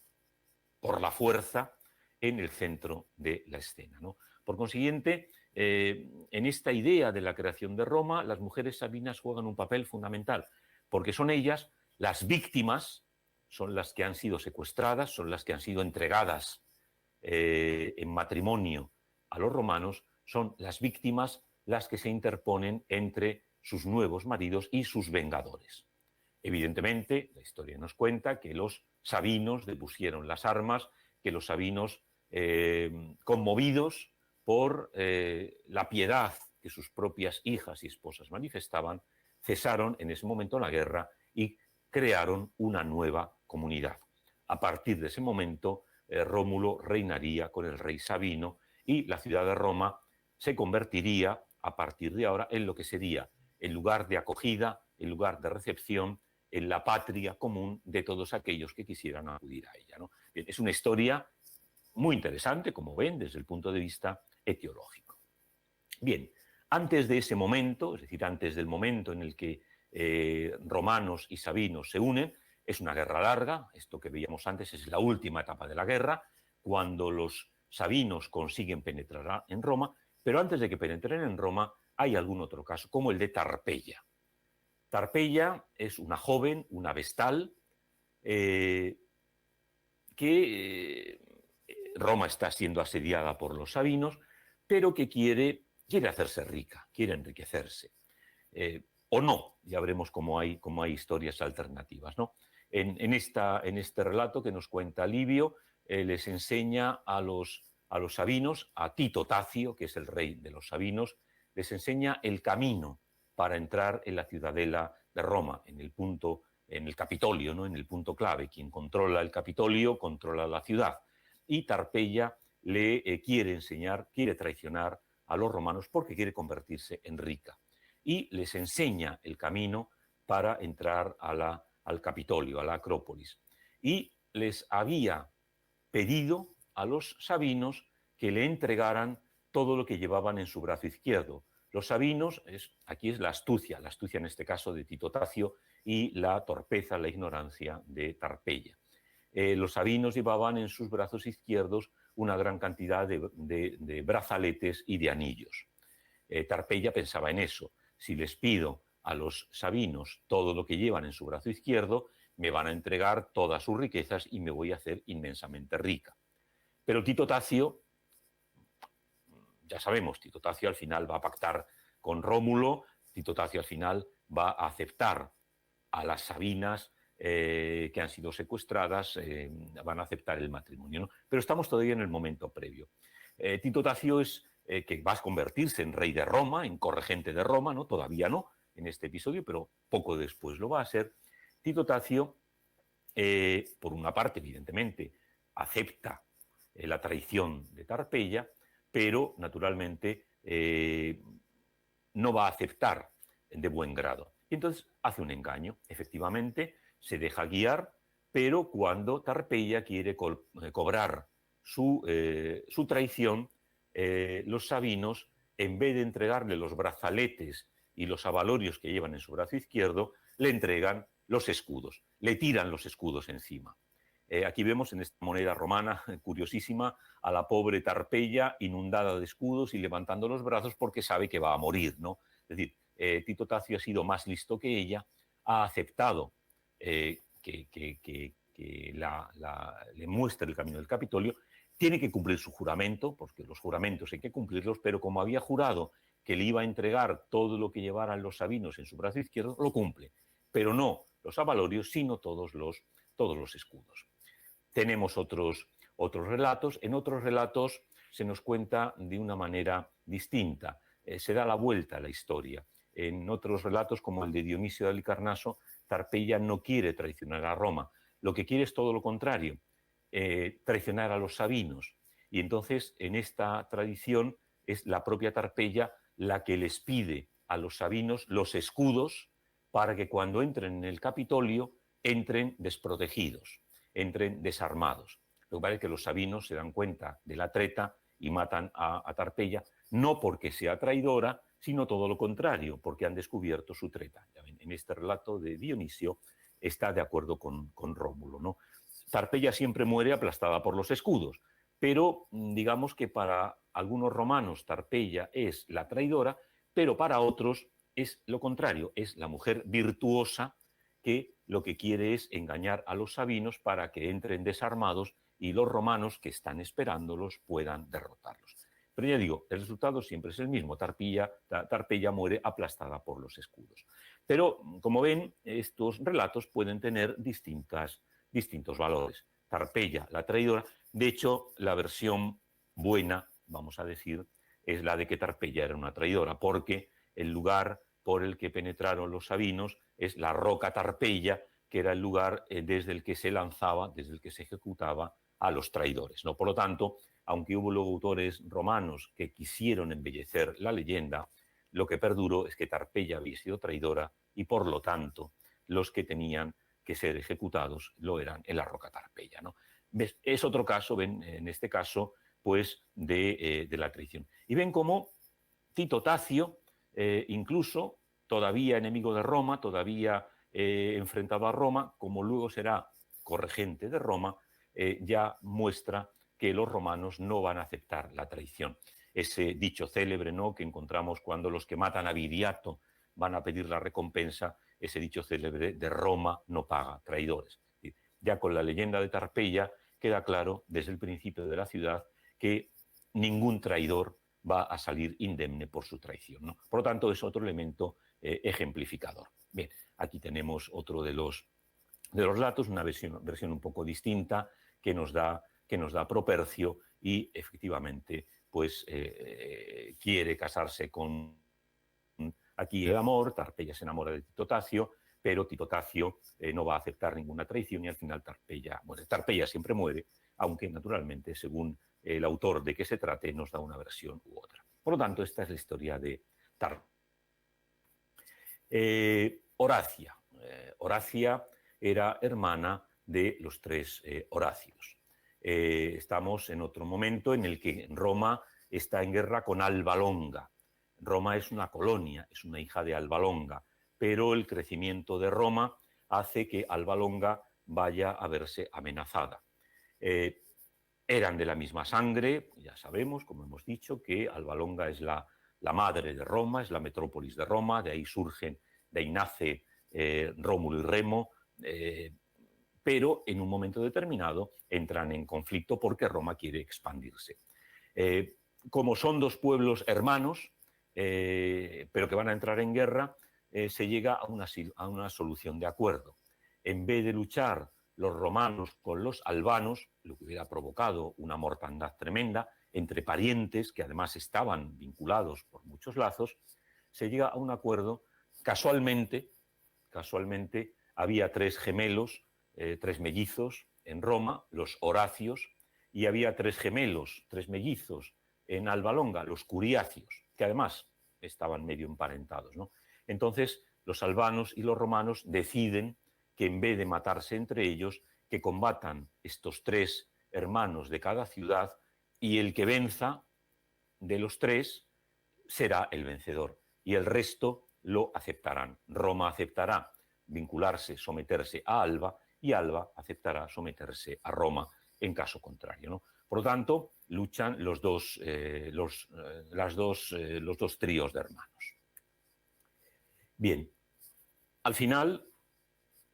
por la fuerza en el centro de la escena, ¿no? Por consiguiente, en esta idea de la creación de Roma, las mujeres sabinas juegan un papel fundamental, porque son ellas las víctimas, son las que han sido secuestradas, son las que han sido entregadas en matrimonio a los romanos, son las víctimas las que se interponen entre sus nuevos maridos y sus vengadores. Evidentemente, la historia nos cuenta que los sabinos depusieron las armas, que los sabinos, conmovidos por la piedad que sus propias hijas y esposas manifestaban, cesaron en ese momento la guerra y crearon una nueva comunidad. A partir de ese momento, Rómulo reinaría con el rey Sabino y la ciudad de Roma se convertiría, a partir de ahora, en lo que sería el lugar de acogida, el lugar de recepción, en la patria común de todos aquellos que quisieran acudir a ella, ¿no? Bien, es una historia muy interesante, como ven, desde el punto de vista etiológico. Bien, antes de ese momento, es decir, antes del momento en el que romanos y sabinos se unen, es una guerra larga, esto que veíamos antes es la última etapa de la guerra, cuando los sabinos consiguen penetrar en Roma, pero antes de que penetren en Roma hay algún otro caso, como el de Tarpeya. Tarpeia es una joven, una vestal, que Roma está siendo asediada por los sabinos, pero que quiere hacerse rica, quiere enriquecerse. O no, ya veremos cómo hay historias alternativas, ¿no? En este relato que nos cuenta Livio, les enseña a los sabinos, a Tito Tacio, que es el rey de los sabinos, les enseña el camino para entrar en la ciudadela de Roma, en el Capitolio, ¿no? En el punto clave. Quien controla el Capitolio controla la ciudad. Y Tarpeia le quiere enseñar, quiere traicionar a los romanos porque quiere convertirse en rica. Y les enseña el camino para entrar al Capitolio, a la Acrópolis. Y les había pedido a los sabinos que le entregaran todo lo que llevaban en su brazo izquierdo. Los sabinos, aquí es la astucia en este caso de Tito Tacio, y la torpeza, la ignorancia de Tarpeia. Los sabinos llevaban en sus brazos izquierdos una gran cantidad de brazaletes y de anillos. Tarpeia pensaba en eso. Si les pido a los sabinos todo lo que llevan en su brazo izquierdo, me van a entregar todas sus riquezas y me voy a hacer inmensamente rica. Pero Tito Tacio, ya sabemos, Tito Tacio al final va a pactar con Rómulo, Tito Tacio al final va a aceptar a las sabinas que han sido secuestradas, van a aceptar el matrimonio, ¿no? Pero estamos todavía en el momento previo. Tito Tacio es que va a convertirse en rey de Roma, en corregente de Roma, ¿no? Todavía no en este episodio, pero poco después lo va a ser. Tito Tacio, por una parte, evidentemente, acepta la traición de Tarpeia, pero naturalmente no va a aceptar de buen grado. Y entonces hace un engaño, efectivamente, se deja guiar, pero cuando Tarpeia quiere cobrar su traición, los sabinos, en vez de entregarle los brazaletes y los abalorios que llevan en su brazo izquierdo, le entregan los escudos, le tiran los escudos encima. Aquí vemos en esta moneda romana curiosísima a la pobre Tarpeia inundada de escudos y levantando los brazos porque sabe que va a morir, ¿no? Es decir, Tito Tacio ha sido más listo que ella, ha aceptado que le muestre el camino del Capitolio, tiene que cumplir su juramento, porque los juramentos hay que cumplirlos, pero como había jurado que le iba a entregar todo lo que llevaran los sabinos en su brazo izquierdo, lo cumple, pero no los abalorios, sino todos los escudos. Tenemos otros relatos. En otros relatos se nos cuenta de una manera distinta. Se da la vuelta a la historia. En otros relatos, como el de Dionisio de Halicarnaso, Tarpeia no quiere traicionar a Roma. Lo que quiere es todo lo contrario, traicionar a los sabinos. Y entonces, en esta tradición, es la propia Tarpeia la que les pide a los sabinos los escudos para que cuando entren en el Capitolio entren desprotegidos, entren desarmados. Lo que pasa es que los sabinos se dan cuenta de la treta y matan a Tarpeia, no porque sea traidora, sino todo lo contrario, porque han descubierto su treta. Ya ven, en este relato de Dionisio está de acuerdo con Rómulo, ¿no? Tarpeia siempre muere aplastada por los escudos, pero digamos que para algunos romanos Tarpeia es la traidora, pero para otros es lo contrario, es la mujer virtuosa que lo que quiere es engañar a los sabinos para que entren desarmados y los romanos que están esperándolos puedan derrotarlos. Pero ya digo, el resultado siempre es el mismo. Tarpeia muere aplastada por los escudos. Pero, como ven, estos relatos pueden tener distintos valores. Tarpeia, la traidora. De hecho, la versión buena, vamos a decir, es la de que Tarpeia era una traidora, porque el lugar por el que penetraron los sabinos es la roca Tarpeia, que era el lugar desde el que se lanzaba, desde el que se ejecutaba a los traidores, ¿no? Por lo tanto, aunque hubo luego autores romanos que quisieron embellecer la leyenda, lo que perduró es que Tarpeia había sido traidora y, por lo tanto, los que tenían que ser ejecutados lo eran en la roca Tarpeia, ¿no? ¿Ves? Es otro caso, ven, en este caso, pues, de la traición. Y ven cómo Tito Tacio, incluso todavía enemigo de Roma, todavía enfrentado a Roma, como luego será corregente de Roma, ya muestra que los romanos no van a aceptar la traición. Ese dicho célebre, ¿no?, que encontramos cuando los que matan a Viriato van a pedir la recompensa, ese dicho célebre de Roma no paga traidores. Ya con la leyenda de Tarpeia queda claro desde el principio de la ciudad que ningún traidor va a salir indemne por su traición, ¿no? Por lo tanto, es otro elemento ejemplificador. Bien, aquí tenemos otro de los datos, una versión un poco distinta que nos da Propercio y efectivamente pues quiere casarse con aquí el amor. Tarpeia se enamora de Titotacio, pero Titotacio no va a aceptar ninguna traición y al final Tarpeia muere. Tarpeia siempre muere, aunque naturalmente según el autor de que se trate nos da una versión u otra. Por lo tanto, esta es la historia de Tarpeia. Horacia. Horacia era hermana de los tres Horacios. Estamos en otro momento en el que Roma está en guerra con Alba Longa. Roma es una colonia, es una hija de Alba Longa, pero el crecimiento de Roma hace que Alba Longa vaya a verse amenazada. Eran de la misma sangre, ya sabemos, como hemos dicho, que Alba Longa es la madre de Roma, es la metrópolis de Roma, de ahí nace Rómulo y Remo, pero en un momento determinado entran en conflicto porque Roma quiere expandirse. Como son dos pueblos hermanos, pero que van a entrar en guerra, se llega a una solución de acuerdo. En vez de luchar los romanos con los albanos, lo que hubiera provocado una mortandad tremenda entre parientes que además estaban vinculados por muchos lazos, se llega a un acuerdo. Casualmente había tres gemelos, tres mellizos en Roma, los Horacios, y había tres gemelos, tres mellizos en Alba Longa, los Curiacios, que además estaban medio emparentados, ¿no? Entonces, los albanos y los romanos deciden que en vez de matarse entre ellos, que combatan estos tres hermanos de cada ciudad y el que venza de los tres será el vencedor y el resto lo aceptarán. Roma aceptará vincularse, someterse a Alba y Alba aceptará someterse a Roma en caso contrario, ¿no? Por lo tanto, luchan los dos tríos de hermanos. Bien, al final,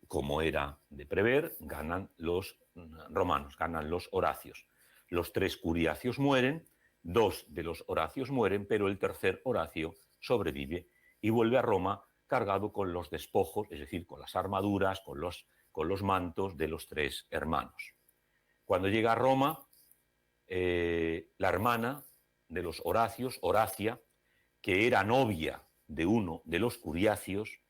como era de prever, ganan los romanos, ganan los Horacios. Los tres Curiacios mueren, dos de los Horacios mueren, pero el tercer Horacio sobrevive y vuelve a Roma cargado con los despojos, es decir, con las armaduras, con los mantos de los tres hermanos. Cuando llega a Roma, la hermana de los Horacios, Horacia, que era novia de uno de los Curiacios,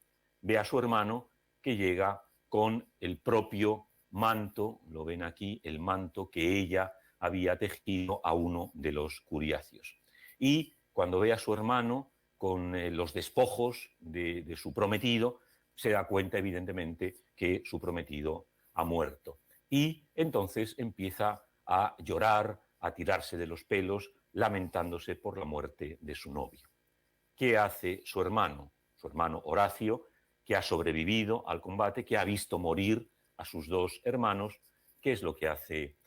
ve a su hermano que llega con el propio manto, lo ven aquí, el manto que ella había tejido a uno de los Curiacios. Y cuando ve a su hermano con los despojos de su prometido, se da cuenta evidentemente que su prometido ha muerto. Y entonces empieza a llorar, a tirarse de los pelos, lamentándose por la muerte de su novio. ¿Qué hace su hermano? Su hermano Horacio, que ha sobrevivido al combate, que ha visto morir a sus dos hermanos. ¿Qué es lo que hace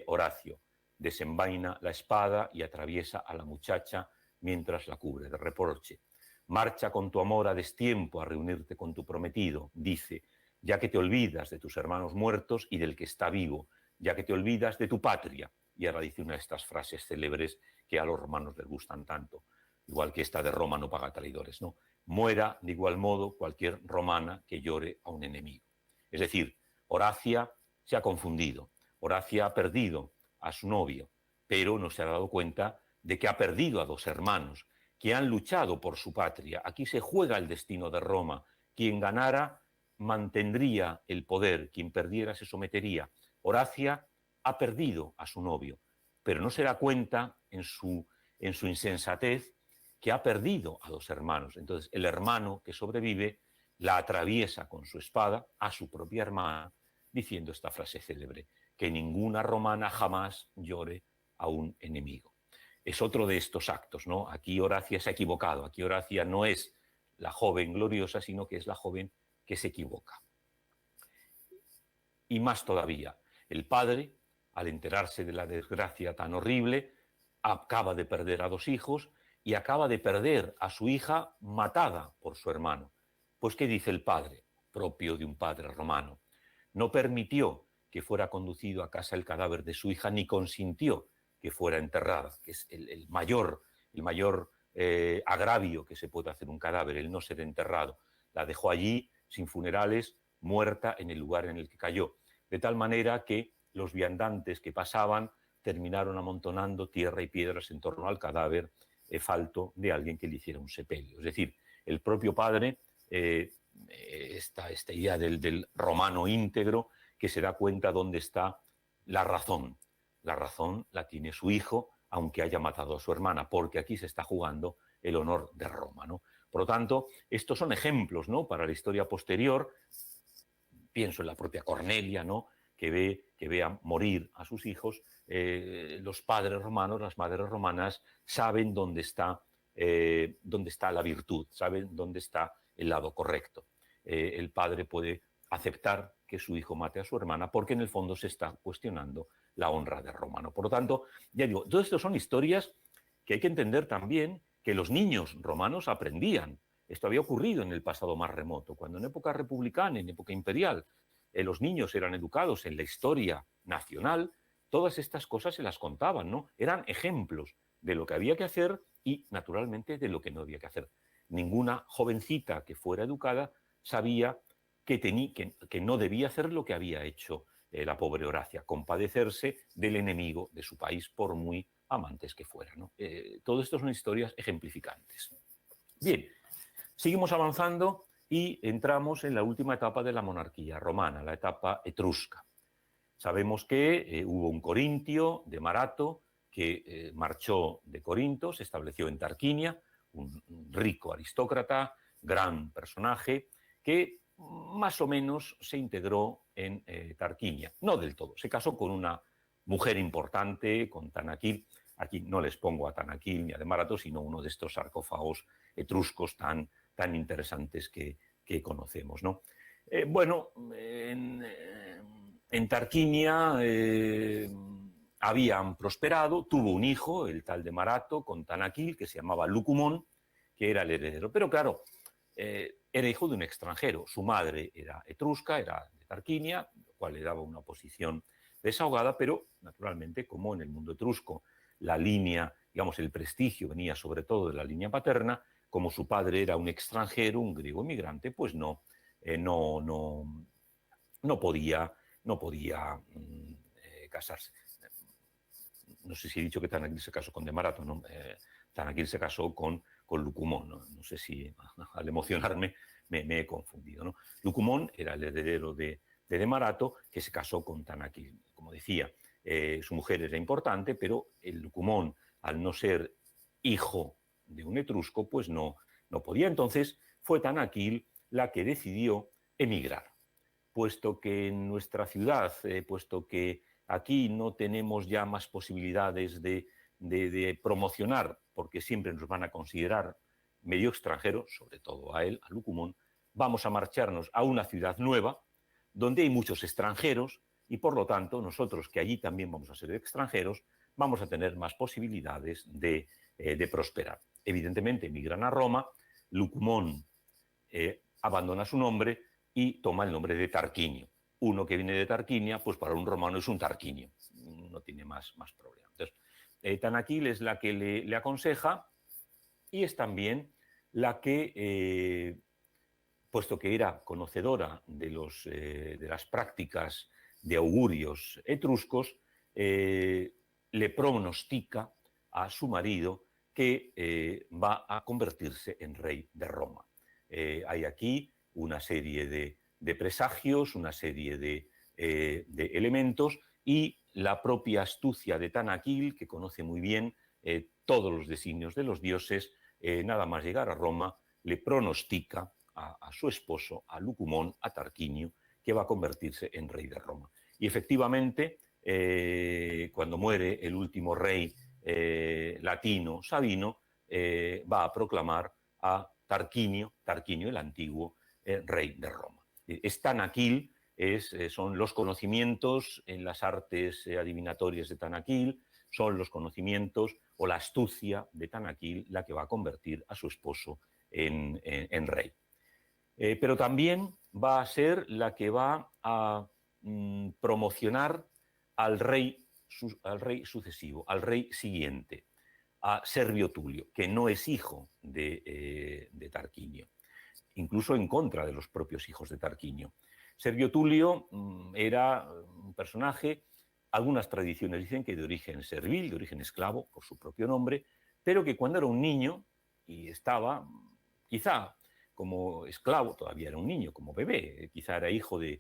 Horacio? Desenvaina la espada y atraviesa a la muchacha mientras la cubre de reproche. Marcha con tu amor a destiempo a reunirte con tu prometido, dice, ya que te olvidas de tus hermanos muertos y del que está vivo, ya que te olvidas de tu patria. Y ahora dice una de estas frases célebres que a los romanos les gustan tanto, igual que esta de Roma no paga traidores, ¿no? Muera de igual modo cualquier romana que llore a un enemigo. Es decir, Horacia se ha confundido, Horacia ha perdido a su novio, pero no se ha dado cuenta de que ha perdido a dos hermanos que han luchado por su patria. Aquí se juega el destino de Roma. Quien ganara mantendría el poder, quien perdiera se sometería. Horacia ha perdido a su novio, pero no se da cuenta en su insensatez que ha perdido a dos hermanos. Entonces, el hermano que sobrevive la atraviesa con su espada a su propia hermana, diciendo esta frase célebre, que ninguna romana jamás llore a un enemigo. Es otro de estos actos, ¿no? Aquí Horacia se ha equivocado. Aquí Horacia no es la joven gloriosa, sino que es la joven que se equivoca. Y más todavía, el padre, al enterarse de la desgracia tan horrible, acaba de perder a dos hijos y acaba de perder a su hija matada por su hermano. Pues, ¿qué dice el padre, propio de un padre romano? No permitió que fuera conducido a casa el cadáver de su hija, ni consintió que fuera enterrada, que es el mayor agravio que se puede hacer un cadáver, el no ser enterrado. La dejó allí, sin funerales, muerta en el lugar en el que cayó. De tal manera que los viandantes que pasaban terminaron amontonando tierra y piedras en torno al cadáver falto de alguien que le hiciera un sepelio. Es decir, el propio padre, esta idea del romano íntegro, que se da cuenta dónde está la razón. La razón la tiene su hijo, aunque haya matado a su hermana, porque aquí se está jugando el honor de Roma, ¿no? Por lo tanto, estos son ejemplos, ¿no?, para la historia posterior. Pienso en la propia Cornelia, ¿no?, que ve a morir a sus hijos. Los padres romanos, las madres romanas, saben dónde está la virtud, saben dónde está el lado correcto. El padre puede aceptar que su hijo mate a su hermana porque en el fondo se está cuestionando la honra de Roma, ¿no? Por lo tanto, ya digo, todo esto son historias que hay que entender también que los niños romanos aprendían. Esto había ocurrido en el pasado más remoto, cuando en época republicana, en época imperial, los niños eran educados en la historia nacional, todas estas cosas se las contaban, ¿no? Eran ejemplos de lo que había que hacer y, naturalmente, de lo que no había que hacer. Ninguna jovencita que fuera educada sabía que no debía hacer lo que había hecho la pobre Horacia, compadecerse del enemigo de su país, por muy amantes que fueran, ¿no? Todo esto son historias ejemplificantes. Bien, seguimos avanzando y entramos en la última etapa de la monarquía romana, la etapa etrusca. Sabemos que hubo un corintio de Marato que marchó de Corinto, se estableció en Tarquinia, un rico aristócrata, gran personaje, que más o menos se integró en Tarquinia. No del todo, se casó con una mujer importante, con Tanaquil. Aquí no les pongo a Tanaquil ni a de Marato, sino uno de estos sarcófagos etruscos tan interesantes que conocemos, ¿no? Bueno, en Tarquinia habían prosperado, tuvo un hijo, el tal de Marato, con Tanaquil, que se llamaba Lucumón, que era el heredero. Pero claro, era hijo de un extranjero. Su madre era etrusca, era de Tarquinia, lo cual le daba una posición desahogada, pero naturalmente, como en el mundo etrusco la línea, digamos, el prestigio venía sobre todo de la línea paterna, como su padre era un extranjero, un griego inmigrante, pues no podía casarse. No sé si he dicho que Tanaquil se casó con de Marato, ¿no? Tanaquil se casó con Lucumón, ¿no? No sé si al emocionarme me he confundido, ¿no? Lucumón era el heredero de Marato, que se casó con Tanaquil. Como decía, su mujer era importante, pero el Lucumón, al no ser hijo de un etrusco, pues no podía. Entonces fue Tanaquil la que decidió emigrar. Puesto que en nuestra ciudad, puesto que aquí no tenemos ya más posibilidades de promocionar, porque siempre nos van a considerar medio extranjero, sobre todo a él, a Lucumón, vamos a marcharnos a una ciudad nueva, donde hay muchos extranjeros, y por lo tanto nosotros, que allí también vamos a ser extranjeros, vamos a tener más posibilidades de prosperar. Evidentemente emigran a Roma, Lucumón abandona su nombre y toma el nombre de Tarquinio. Uno que viene de Tarquinia, pues para un romano es un tarquinio, no tiene más problema. Entonces, Tanaquil es la que le aconseja y es también la que, puesto que era conocedora de las prácticas de augurios etruscos, le pronostica a su marido que va a convertirse en rey de Roma. Hay aquí una serie de presagios, una serie de elementos, y la propia astucia de Tanaquil, que conoce muy bien todos los designios de los dioses, nada más llegar a Roma, le pronostica a su esposo, a Lucumón, a Tarquinio, que va a convertirse en rey de Roma. Y efectivamente, cuando muere el último rey latino, Sabino, va a proclamar a Tarquinio el antiguo, rey de Roma. Tanaquil son los conocimientos en las artes adivinatorias de Tanaquil, son los conocimientos o la astucia de Tanaquil la que va a convertir a su esposo en rey. pero también va a ser la que va a promocionar al rey sucesivo, al rey siguiente, a Servio Tulio, que no es hijo de Tarquinio, incluso en contra de los propios hijos de Tarquinio. Servio Tulio era un personaje, algunas tradiciones dicen que de origen servil, de origen esclavo, por su propio nombre, pero que cuando era un niño y estaba, quizá como esclavo, todavía era un niño, como bebé, quizá era hijo de,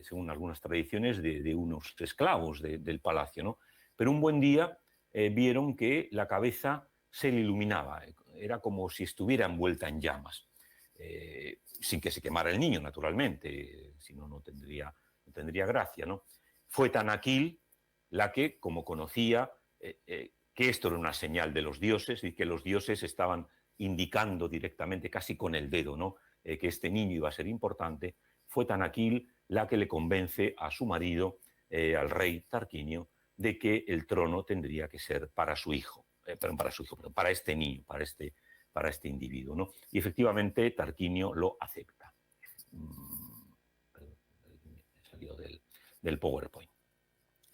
según algunas tradiciones, de unos esclavos del palacio, ¿no? Pero un buen día vieron que la cabeza se le iluminaba, era como si estuviera envuelta en llamas. Sin que se quemara el niño, naturalmente, si no, no tendría gracia, ¿no? Fue Tanaquil la que, como conocía que esto era una señal de los dioses y que los dioses estaban indicando directamente, casi con el dedo, ¿no? Que este niño iba a ser importante, fue Tanaquil la que le convence a su marido, al rey Tarquinio, de que el trono tendría que ser para su hijo, para este niño, para este individuo, ¿no? Y efectivamente Tarquinio lo acepta. He salido del PowerPoint.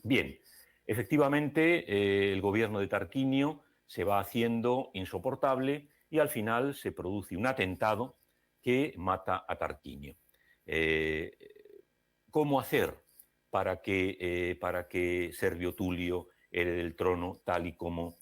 Bien, efectivamente el gobierno de Tarquinio se va haciendo insoportable y al final se produce un atentado que mata a Tarquinio. ¿Cómo hacer para que Servio Tulio herede el trono tal y como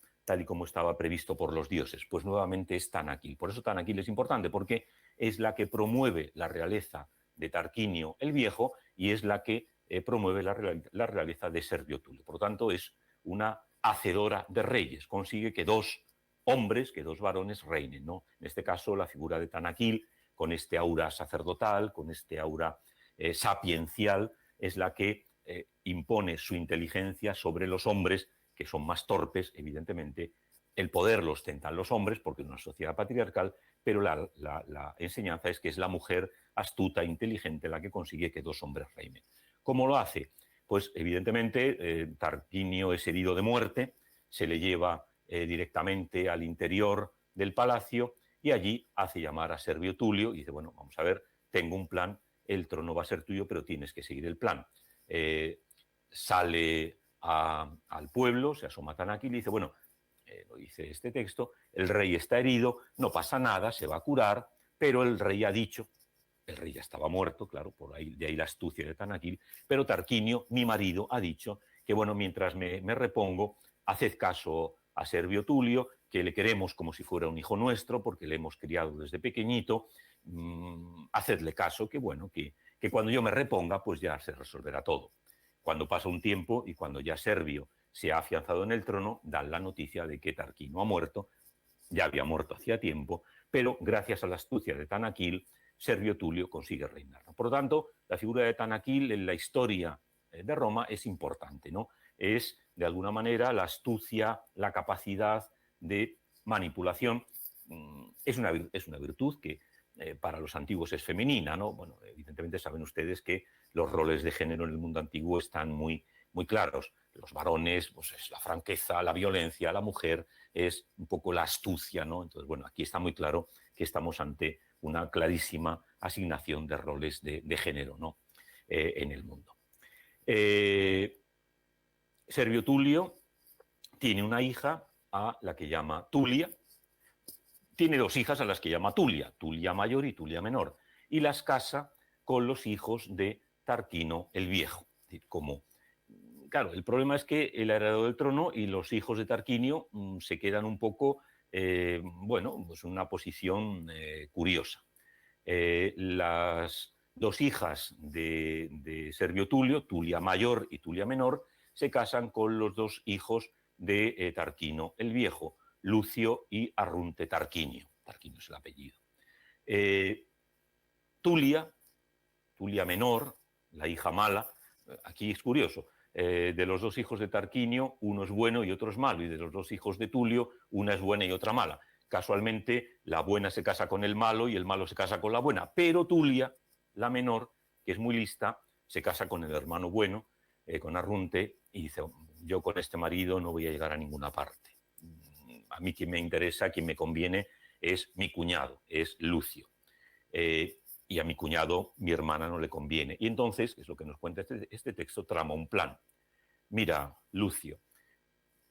estaba previsto por los dioses? Pues nuevamente es Tanaquil. Por eso Tanaquil es importante, porque es la que promueve la realeza de Tarquinio el Viejo y es la que promueve la realeza de Servio Tulio. Por lo tanto, es una hacedora de reyes. Consigue que dos hombres, que dos varones reinen, ¿no? En este caso, la figura de Tanaquil, con este aura sacerdotal, con este aura sapiencial, es la que impone su inteligencia sobre los hombres, que son más torpes, evidentemente. El poder lo ostentan los hombres, porque es una sociedad patriarcal, pero la enseñanza es que es la mujer astuta, inteligente, la que consigue que dos hombres reinen. ¿Cómo lo hace? Pues evidentemente Tarquinio es herido de muerte, se le lleva directamente al interior del palacio y allí hace llamar a Servio Tulio y dice, bueno, vamos a ver, tengo un plan, el trono va a ser tuyo, pero tienes que seguir el plan. Sale al pueblo, se asoma a Tanaquil y dice, bueno, lo dice este texto, el rey está herido, no pasa nada, se va a curar, pero el rey ha dicho, el rey ya estaba muerto, claro, de ahí la astucia de Tanaquil, pero Tarquinio, mi marido, ha dicho que, bueno, mientras me repongo, haced caso a Servio Tulio, que le queremos como si fuera un hijo nuestro, porque le hemos criado desde pequeñito, hacedle caso, que bueno, que cuando yo me reponga, pues ya se resolverá todo. Cuando pasa un tiempo y cuando ya Servio se ha afianzado en el trono, dan la noticia de que Tarquinio ha muerto, ya había muerto hacía tiempo, pero gracias a la astucia de Tanaquil, Servio Tulio consigue reinar. Por lo tanto, la figura de Tanaquil en la historia de Roma es importante, ¿no? Es, de alguna manera, la astucia, la capacidad de manipulación. Es una virtud que para los antiguos es femenina, ¿no? Bueno, evidentemente saben ustedes que los roles de género en el mundo antiguo están muy claros. Los varones, pues es la franqueza, la violencia, la mujer es un poco la astucia, ¿no? Entonces, bueno, aquí está muy claro que estamos ante una clarísima asignación de roles de género, ¿no? En el mundo. Servio Tulio tiene una hija a la que llama Tulia, tiene dos hijas a las que llama Tulia, Tulia mayor y Tulia menor, y las casa con los hijos de Tarquino el Viejo. Como, claro, el problema es que el heredero del trono y los hijos de Tarquinio se quedan un poco, bueno, pues en una posición curiosa. Las dos hijas de Servio Tulio, Tulia mayor y Tulia menor, se casan con los dos hijos de Tarquino el Viejo, Lucio y Arrunte Tarquinio. Tarquinio es el apellido. Tulia menor, la hija mala, aquí es curioso, de los dos hijos de Tarquinio, uno es bueno y otro es malo, y de los dos hijos de Tulio, una es buena y otra mala. Casualmente, la buena se casa con el malo y el malo se casa con la buena, pero Tulia, la menor, que es muy lista, se casa con el hermano bueno, con Arrunte, y dice, yo con este marido no voy a llegar a ninguna parte. A mí quien me interesa, quien me conviene, es mi cuñado, es Lucio. y a mi cuñado, mi hermana, no le conviene. Y entonces, es lo que nos cuenta este texto, trama un plan. Mira, Lucio,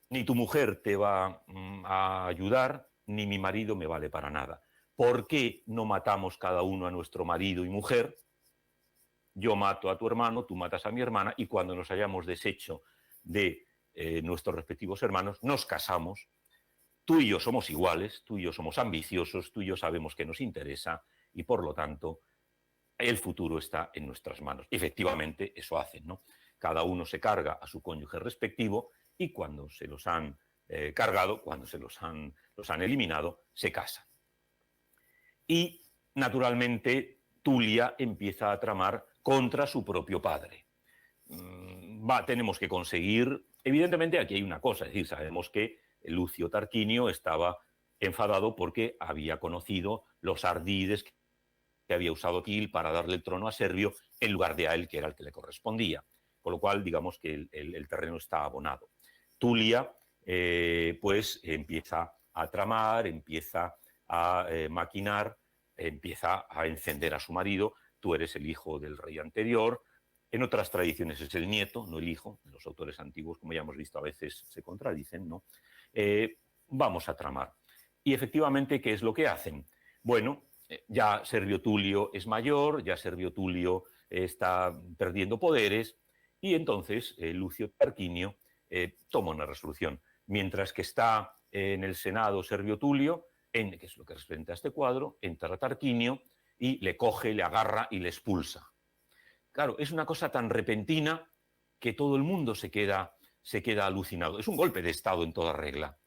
ni tu mujer te va a ayudar, ni mi marido me vale para nada. ¿Por qué no matamos cada uno a nuestro marido y mujer? Yo mato a tu hermano, tú matas a mi hermana, y cuando nos hayamos deshecho de nuestros respectivos hermanos, nos casamos. Tú y yo somos iguales, tú y yo somos ambiciosos, tú y yo sabemos que nos interesa, y por lo tanto el futuro está en nuestras manos. Efectivamente, eso hacen, ¿no? Cada uno se carga a su cónyuge respectivo y cuando se los han cargado, cuando los han eliminado, se casan. Y, naturalmente, Tulia empieza a tramar contra su propio padre. Tenemos que conseguir... Evidentemente, aquí hay una cosa, es decir, sabemos que Lucio Tarquinio estaba enfadado porque había conocido los ardides que había usado Quil para darle el trono a Servio en lugar de a él, que era el que le correspondía. Con lo cual, digamos que el terreno está abonado. Tulia, pues, empieza a tramar, empieza a maquinar, empieza a encender a su marido. Tú eres el hijo del rey anterior. En otras tradiciones es el nieto, no el hijo. Los autores antiguos, como ya hemos visto, a veces se contradicen, ¿no? Vamos a tramar. Y efectivamente, ¿qué es lo que hacen? Bueno, ya Servio Tulio es mayor, ya Servio Tulio está perdiendo poderes, y entonces Lucio Tarquinio toma una resolución. Mientras que está en el Senado Servio Tulio, que es lo que representa este cuadro, entra Tarquinio y le coge, le agarra y le expulsa. Claro, es una cosa tan repentina que todo el mundo se queda alucinado. Es un golpe de Estado en toda regla.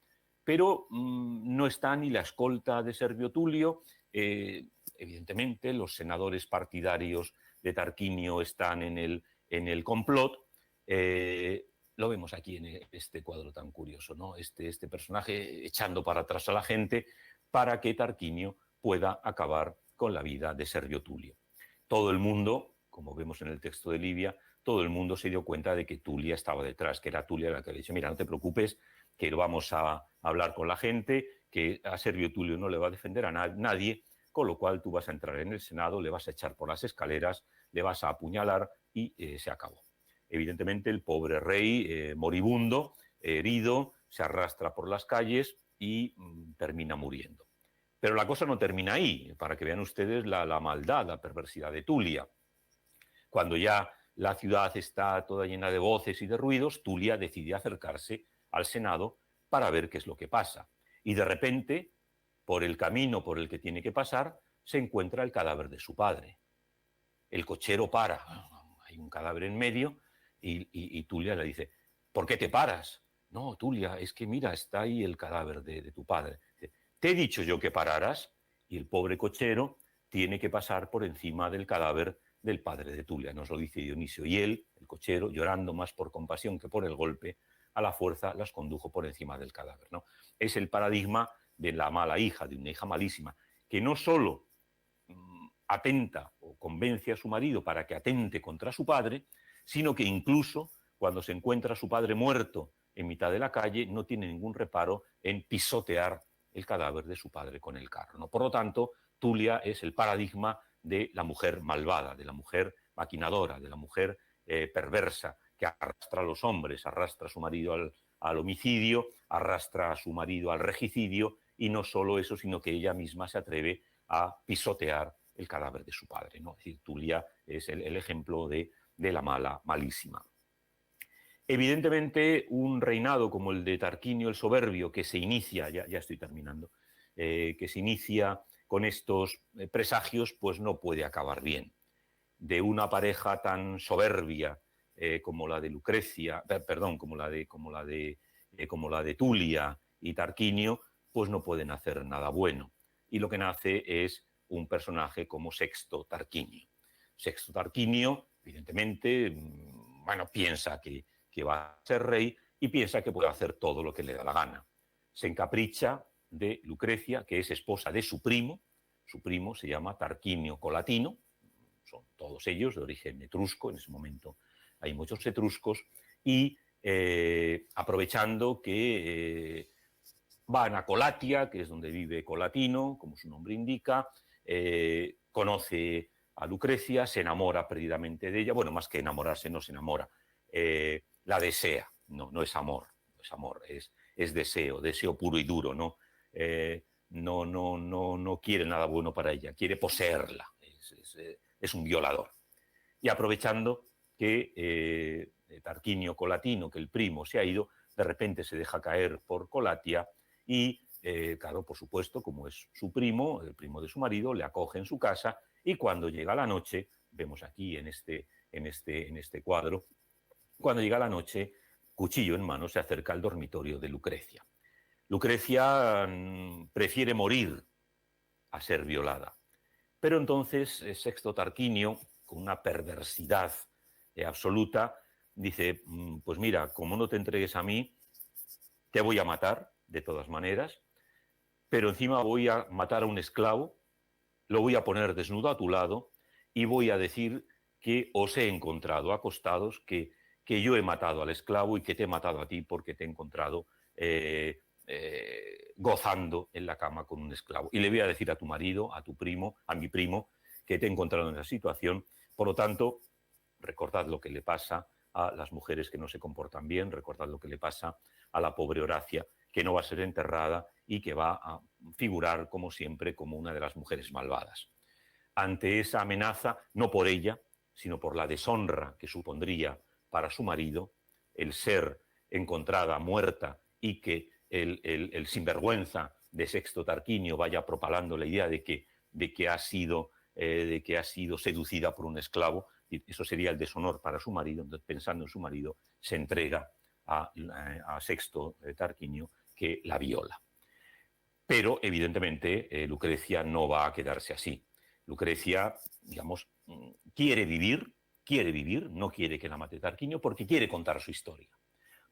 Pero no está ni la escolta de Servio Tulio. Evidentemente, los senadores partidarios de Tarquinio están en el complot. Lo vemos aquí en este cuadro tan curioso, ¿no? Este personaje echando para atrás a la gente para que Tarquinio pueda acabar con la vida de Servio Tulio. Todo el mundo, como vemos en el texto de Livia, todo el mundo se dio cuenta de que Tulia estaba detrás, que era Tulia la que le dice, mira, no te preocupes, que vamos a hablar con la gente, que a Servio Tulio no le va a defender a nadie, con lo cual tú vas a entrar en el Senado, le vas a echar por las escaleras, le vas a apuñalar y se acabó. Evidentemente el pobre rey, moribundo, herido, se arrastra por las calles y termina muriendo. Pero la cosa no termina ahí, para que vean ustedes la maldad, la perversidad de Tulia. Cuando ya la ciudad está toda llena de voces y de ruidos, Tulia decide acercarse al Senado para ver qué es lo que pasa. Y de repente, por el camino por el que tiene que pasar, se encuentra el cadáver de su padre. El cochero para, hay un cadáver en medio, y Tulia le dice, ¿por qué te paras? No, Tulia, es que mira, está ahí el cadáver de tu padre. Dice, te he dicho yo que pararas, y el pobre cochero tiene que pasar por encima del cadáver del padre de Tulia, nos lo dice Dionisio. Y él, el cochero, llorando más por compasión que por el golpe, a la fuerza las condujo por encima del cadáver, ¿no? Es el paradigma de la mala hija, de una hija malísima, que no solo atenta o convence a su marido para que atente contra su padre, sino que incluso cuando se encuentra a su padre muerto en mitad de la calle, no tiene ningún reparo en pisotear el cadáver de su padre con el carro, ¿no? Por lo tanto, Tulia es el paradigma de la mujer malvada, de la mujer maquinadora, de la mujer perversa, que arrastra a los hombres, arrastra a su marido al homicidio, arrastra a su marido al regicidio, y no solo eso, sino que ella misma se atreve a pisotear el cadáver de su padre, ¿no? Es decir, Tulia es el ejemplo de la mala, malísima. Evidentemente, un reinado como el de Tarquinio el Soberbio, que se inicia, ya estoy terminando, que se inicia con estos presagios, pues no puede acabar bien. De una pareja tan soberbia como la de Lucrecia, perdón, como la de Tulia y Tarquinio, pues no pueden hacer nada bueno. Y lo que nace es un personaje como Sexto Tarquinio. Sexto Tarquinio, evidentemente, bueno, piensa que va a ser rey y piensa que puede hacer todo lo que le da la gana. Se encapricha de Lucrecia, que es esposa de su primo se llama Tarquinio Colatino, son todos ellos de origen etrusco, en ese momento hay muchos etruscos, y aprovechando que van a Colatia, que es donde vive Colatino, como su nombre indica, conoce a Lucrecia, se enamora perdidamente de ella. Bueno, más que enamorarse, no se enamora, la desea. No es amor, no es amor, es deseo, deseo puro y duro, ¿no? No quiere nada bueno para ella, quiere poseerla, es un violador. Y aprovechando que Tarquinio Colatino, que el primo se ha ido, de repente se deja caer por Colatia y, claro, por supuesto, como es su primo, el primo de su marido, le acoge en su casa y cuando llega la noche, vemos aquí en este cuadro, cuando llega la noche, cuchillo en mano, se acerca al dormitorio de Lucrecia. Lucrecia prefiere morir a ser violada. Pero entonces Sexto Tarquinio, con una perversidad absoluta, dice, pues mira, como no te entregues a mí, te voy a matar, de todas maneras, pero encima voy a matar a un esclavo, lo voy a poner desnudo a tu lado y voy a decir que os he encontrado acostados, que yo he matado al esclavo y que te he matado a ti porque te he encontrado gozando en la cama con un esclavo. Y le voy a decir a tu marido, a tu primo, a mi primo, que te he encontrado en esa situación. Por lo tanto, recordad lo que le pasa a las mujeres que no se comportan bien, recordad lo que le pasa a la pobre Horacia, que no va a ser enterrada y que va a figurar, como siempre, como una de las mujeres malvadas. Ante esa amenaza, no por ella, sino por la deshonra que supondría para su marido el ser encontrada muerta y que el sinvergüenza de Sexto Tarquinio vaya propalando la idea de que ha sido seducida por un esclavo, y eso sería el deshonor para su marido. Entonces, pensando en su marido, se entrega a Sexto Tarquinio, que la viola. Pero, evidentemente, Lucrecia no va a quedarse así. Lucrecia, digamos, quiere vivir, no quiere que la mate Tarquinio porque quiere contar su historia.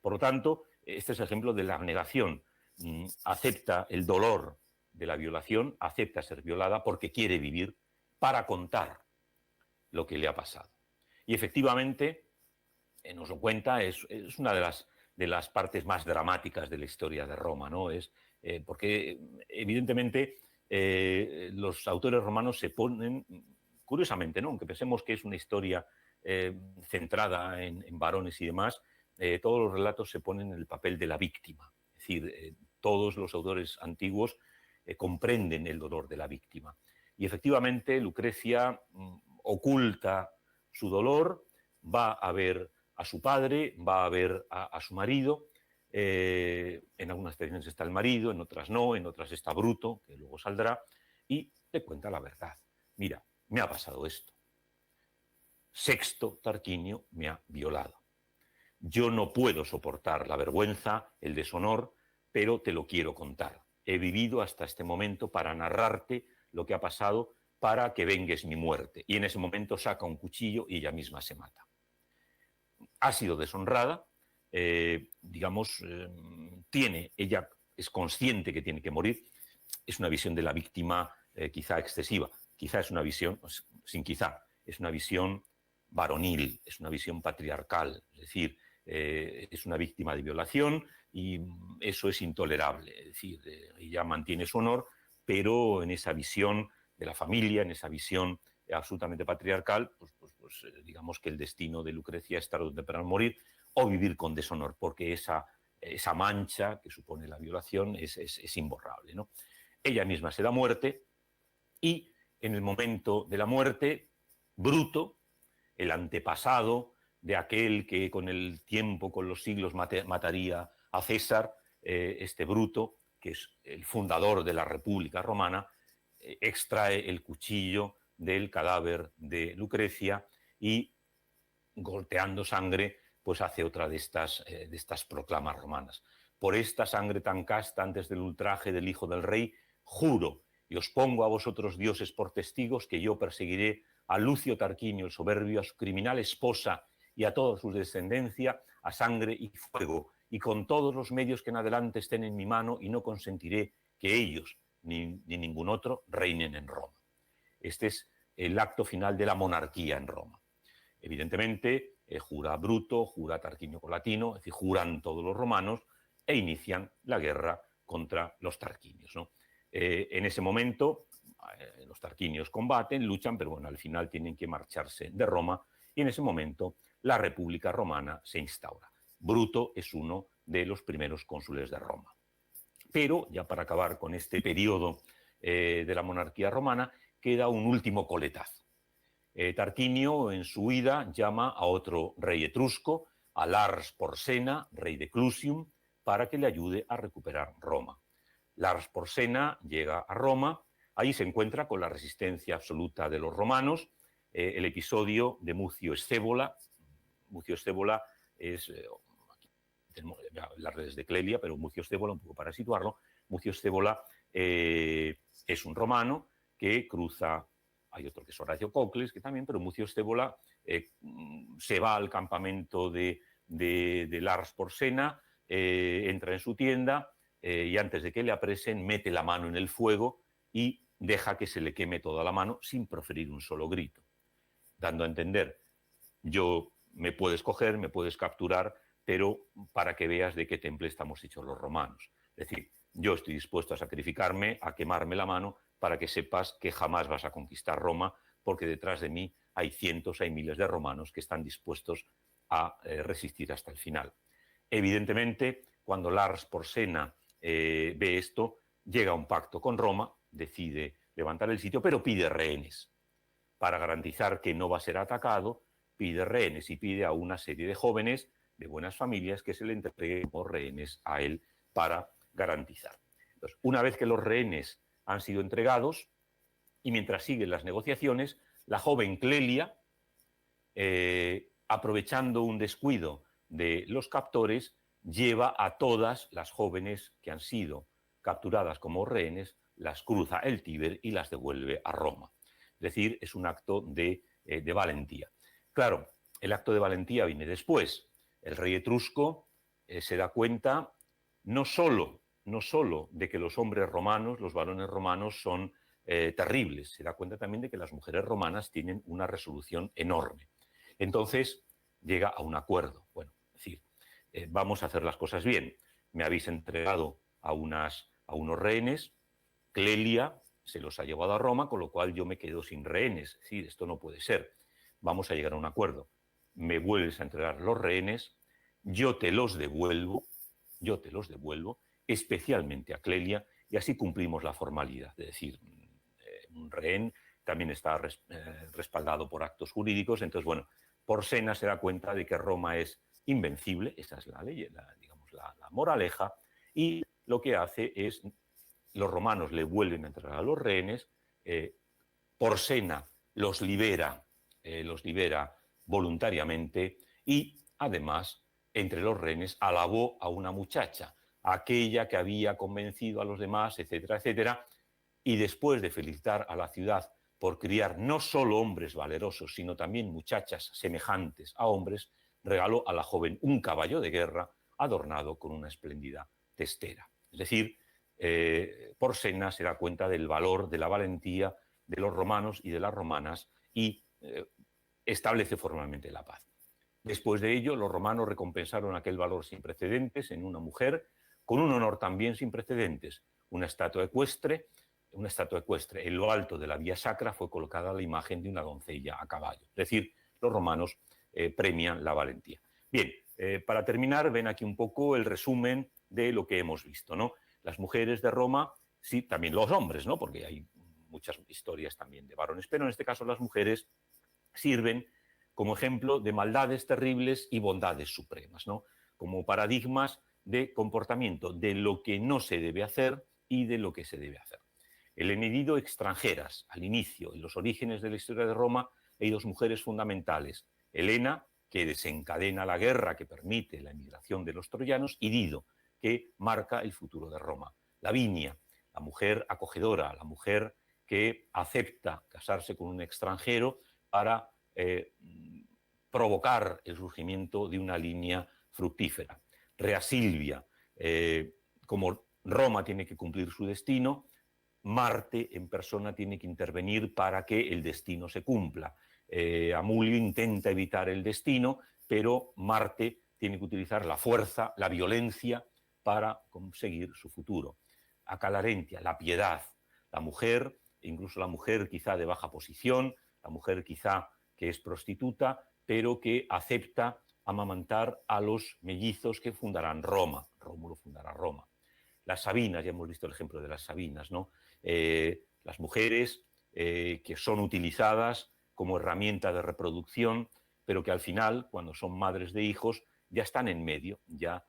Por lo tanto, este es el ejemplo de la abnegación. Acepta el dolor de la violación, acepta ser violada porque quiere vivir para contar lo que le ha pasado. Y efectivamente, nos lo cuenta, es una de las partes más dramáticas de la historia de Roma, ¿no? Porque evidentemente los autores romanos se ponen, curiosamente, ¿no? Aunque pensemos que es una historia centrada en varones y demás, todos los relatos se ponen en el papel de la víctima. Es decir, todos los autores antiguos comprenden el dolor de la víctima. Y efectivamente Lucrecia oculta su dolor, va a ver a su padre, va a ver a su marido. En algunas tradiciones está el marido, en otras no, en otras está Bruto, que luego saldrá, y le cuenta la verdad. Mira, me ha pasado esto. Sexto Tarquinio me ha violado. Yo no puedo soportar la vergüenza, el deshonor, pero te lo quiero contar. He vivido hasta este momento para narrarte lo que ha pasado, para que vengues mi muerte. Y en ese momento saca un cuchillo y ella misma se mata. Ha sido deshonrada, ella es consciente que tiene que morir. Es una visión de la víctima quizá excesiva, quizá es una visión, es una visión varonil, es una visión patriarcal, es decir, es una víctima de violación y eso es intolerable. Es decir, ella mantiene su honor, pero en esa visión de la familia, en esa visión absolutamente patriarcal, pues digamos que el destino de Lucrecia es tarde o temprano morir o vivir con deshonor, porque esa mancha que supone la violación es imborrable, ¿no? Ella misma se da muerte y en el momento de la muerte, Bruto, el antepasado de aquel que con el tiempo, con los siglos mataría a César, este Bruto, que es el fundador de la República Romana, extrae el cuchillo del cadáver de Lucrecia y, golpeando sangre, pues hace otra de estas proclamas romanas. Por esta sangre tan casta antes del ultraje del hijo del rey, juro y os pongo a vosotros dioses por testigos que yo perseguiré a Lucio Tarquinio el soberbio, a su criminal esposa y a toda su descendencia a sangre y fuego, y con todos los medios que en adelante estén en mi mano, y no consentiré que ellos ni ningún otro reinen en Roma. Este es el acto final de la monarquía en Roma. Evidentemente, jura Bruto, jura Tarquinio Colatino, es decir, juran todos los romanos e inician la guerra contra los tarquinios, ¿no? En ese momento, los tarquinios combaten, luchan, pero bueno, al final tienen que marcharse de Roma y en ese momento la República Romana se instaura. Bruto es uno de los primeros cónsules de Roma. Pero, ya para acabar con este periodo de la monarquía romana, queda un último coletazo. Tarquinio, en su huida, llama a otro rey etrusco, a Lars Porsena, rey de Clusium, para que le ayude a recuperar Roma. Lars Porsena llega a Roma, ahí se encuentra con la resistencia absoluta de los romanos, el episodio de Mucio Scévola. Mucio Scévola es, las redes de Clelia, pero Mucio Scévola, un poco para situarlo, Mucio Scévola es un romano que cruza, hay otro que es Horacio Cocles, que también, pero Mucio Scévola se va al campamento de Lars Porsena, entra en su tienda y antes de que le apresen mete la mano en el fuego y deja que se le queme toda la mano sin proferir un solo grito, dando a entender, me puedes coger, me puedes capturar, pero para que veas de qué temple estamos hechos los romanos. Es decir, yo estoy dispuesto a sacrificarme, a quemarme la mano, para que sepas que jamás vas a conquistar Roma, porque detrás de mí hay cientos, hay miles de romanos que están dispuestos a resistir hasta el final. Evidentemente, cuando Lars Porsena ve esto, llega a un pacto con Roma, decide levantar el sitio, pero pide rehenes. Para garantizar que no va a ser atacado, pide rehenes y pide a una serie de jóvenes de buenas familias que se le entreguen como rehenes a él para garantizar. Entonces, una vez que los rehenes han sido entregados y mientras siguen las negociaciones, la joven Clelia, aprovechando un descuido de los captores, lleva a todas las jóvenes que han sido capturadas como rehenes, las cruza el Tíber y las devuelve a Roma. Es decir, es un acto de valentía. Claro, el acto de valentía viene después. El rey etrusco se da cuenta no solo de que los hombres romanos, los varones romanos son terribles, se da cuenta también de que las mujeres romanas tienen una resolución enorme. Entonces llega a un acuerdo. Bueno, es decir, vamos a hacer las cosas bien. Me habéis entregado a unos rehenes, Clelia se los ha llevado a Roma, con lo cual yo me quedo sin rehenes. Es decir, esto no puede ser. Vamos a llegar a un acuerdo. Me vuelves a entregar los rehenes, yo te los devuelvo, especialmente a Clelia, y así cumplimos la formalidad. Es decir, un rehén también está respaldado por actos jurídicos. Entonces, bueno, Porsena se da cuenta de que Roma es invencible, esa es la ley, digamos, la moraleja, y lo que hace es, los romanos le vuelven a entregar a los rehenes, Porsena los libera voluntariamente y, además, entre los rehenes alabó a una muchacha, aquella que había convencido a los demás, etcétera, etcétera, y después de felicitar a la ciudad por criar no solo hombres valerosos, sino también muchachas semejantes a hombres, regaló a la joven un caballo de guerra adornado con una espléndida testera. Es decir, Porsena se da cuenta del valor, de la valentía de los romanos y de las romanas y establece formalmente la paz. Después de ello, los romanos recompensaron aquel valor sin precedentes en una mujer, con un honor también sin precedentes, una estatua ecuestre. En lo alto de la vía sacra fue colocada la imagen de una doncella a caballo. Es decir, los romanos premian la valentía. Bien, para terminar, ven aquí un poco el resumen de lo que hemos visto, ¿no? Las mujeres de Roma, sí, también los hombres, ¿no? Porque hay muchas historias también de varones, pero en este caso las mujeres sirven como ejemplo de maldades terribles y bondades supremas, ¿no? Como paradigmas de comportamiento, de lo que no se debe hacer y de lo que se debe hacer. El Enedido extranjeras, al inicio, en los orígenes de la historia de Roma, hay dos mujeres fundamentales. Helena, que desencadena la guerra que permite la emigración de los troyanos, y Dido, que marca el futuro de Roma. Lavinia, la mujer acogedora, la mujer que acepta casarse con un extranjero para provocar el surgimiento de una línea fructífera. Rea Silvia, como Roma tiene que cumplir su destino, Marte en persona tiene que intervenir para que el destino se cumpla. Amulio intenta evitar el destino, pero Marte tiene que utilizar la fuerza, la violencia para conseguir su futuro. Acalarentia, la piedad, la mujer incluso la mujer quizá de baja posición, la mujer quizá que es prostituta, pero que acepta amamantar a los mellizos que fundarán Roma. Rómulo fundará Roma. Las Sabinas, ya hemos visto el ejemplo de las Sabinas, ¿no? Las mujeres que son utilizadas como herramienta de reproducción, pero que al final, cuando son madres de hijos, ya están en medio, ya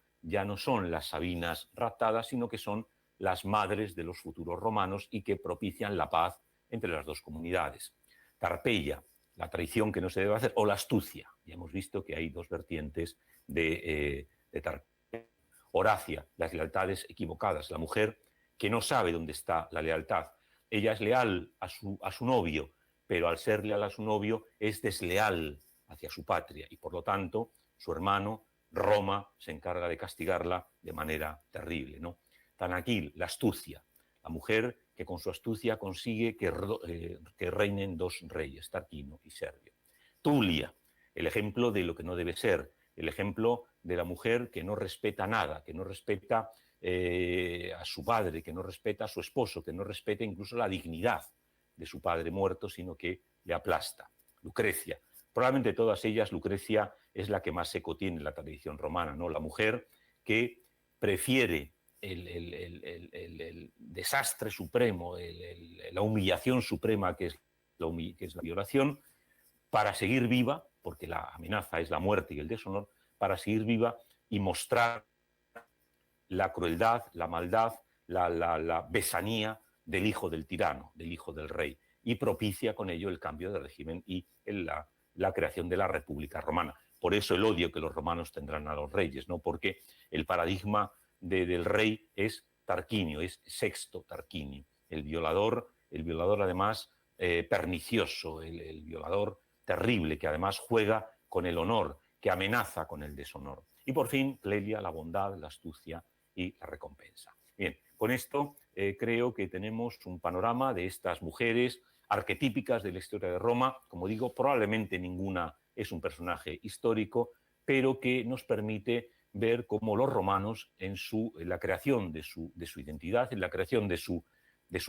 no son las Sabinas raptadas, sino que son las madres de los futuros romanos y que propician la paz entre las dos comunidades. Tarpeia, la traición que no se debe hacer, o la astucia. Ya hemos visto que hay dos vertientes de Tarpeia. Horacia, las lealtades equivocadas, la mujer que no sabe dónde está la lealtad. Ella es leal a su novio, pero al ser leal a su novio es desleal hacia su patria y por lo tanto su hermano, Roma, se encarga de castigarla de manera terrible, ¿no? Tanaquil, la astucia, la mujer que con su astucia consigue que reinen dos reyes, Tarquino y Servio. Tulia, el ejemplo de lo que no debe ser, el ejemplo de la mujer que no respeta nada, que no respeta a su padre, que no respeta a su esposo, que no respeta incluso la dignidad de su padre muerto, sino que le aplasta. Lucrecia, probablemente de todas ellas, Lucrecia es la que más eco tiene en la tradición romana, ¿no? La mujer que prefiere el desastre supremo, la humillación suprema que es la violación, para seguir viva, porque la amenaza es la muerte y el deshonor, para seguir viva y mostrar la crueldad, la maldad, la besanía del hijo del tirano, del hijo del rey, y propicia con ello el cambio de régimen y la creación de la República Romana. Por eso el odio que los romanos tendrán a los reyes, ¿no? Porque el paradigma del rey es Tarquinio, es Sexto Tarquinio, el violador además pernicioso, el violador terrible, que además juega con el honor, que amenaza con el deshonor. Y por fin, Clelia, la bondad, la astucia y la recompensa. Bien, con esto creo que tenemos un panorama de estas mujeres arquetípicas de la historia de Roma. Como digo, probablemente ninguna es un personaje histórico, pero que nos permite ver cómo los romanos, en la creación de su identidad, en la creación de su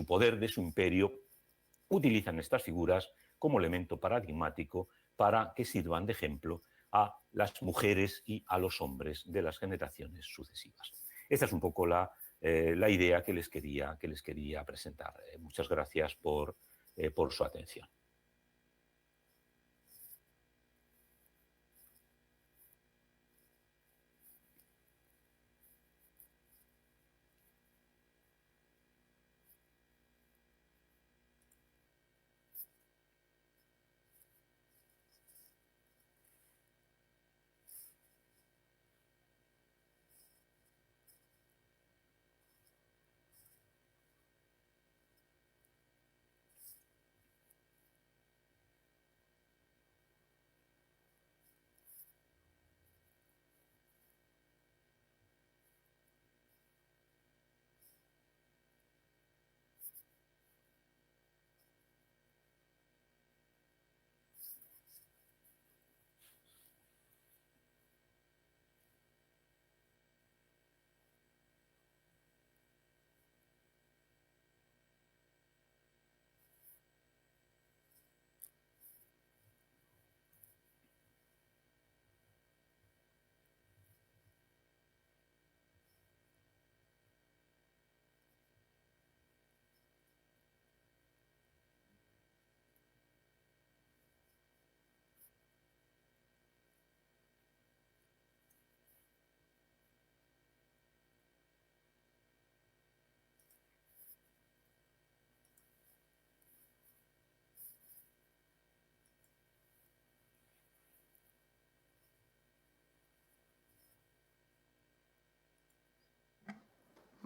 poder, de su imperio, utilizan estas figuras como elemento paradigmático para que sirvan de ejemplo a las mujeres y a los hombres de las generaciones sucesivas. Esta es un poco la idea que les quería presentar. Muchas gracias por su atención.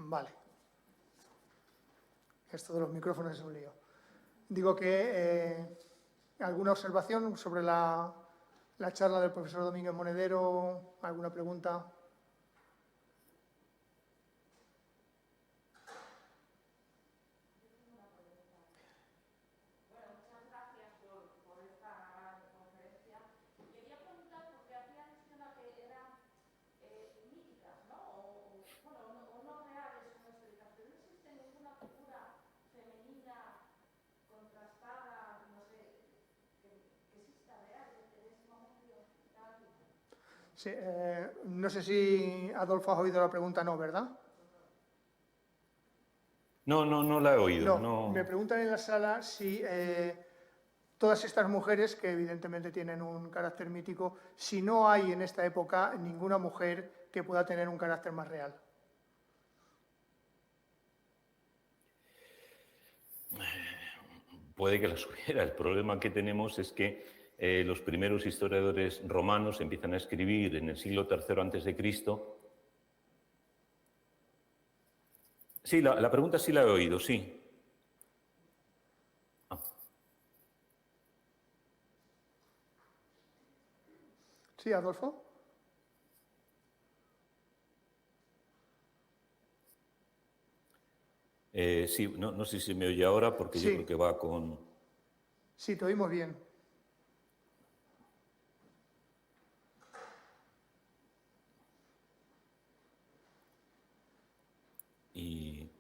Vale. Esto de los micrófonos es un lío. Digo que alguna observación sobre la charla del profesor Domínguez Monedero, alguna pregunta. Sí, no sé si Adolfo has oído la pregunta, no, ¿verdad? No la he oído. No, me preguntan en la sala si todas estas mujeres, que evidentemente tienen un carácter mítico, si no hay en esta época ninguna mujer que pueda tener un carácter más real. Puede que las hubiera. El problema que tenemos es que los primeros historiadores romanos empiezan a escribir en el siglo III a.C. Sí, la pregunta sí la he oído, sí. ¿Sí, Adolfo? Sí, no sé si me oye ahora porque Sí. yo creo que va con... Sí, te oímos bien. Y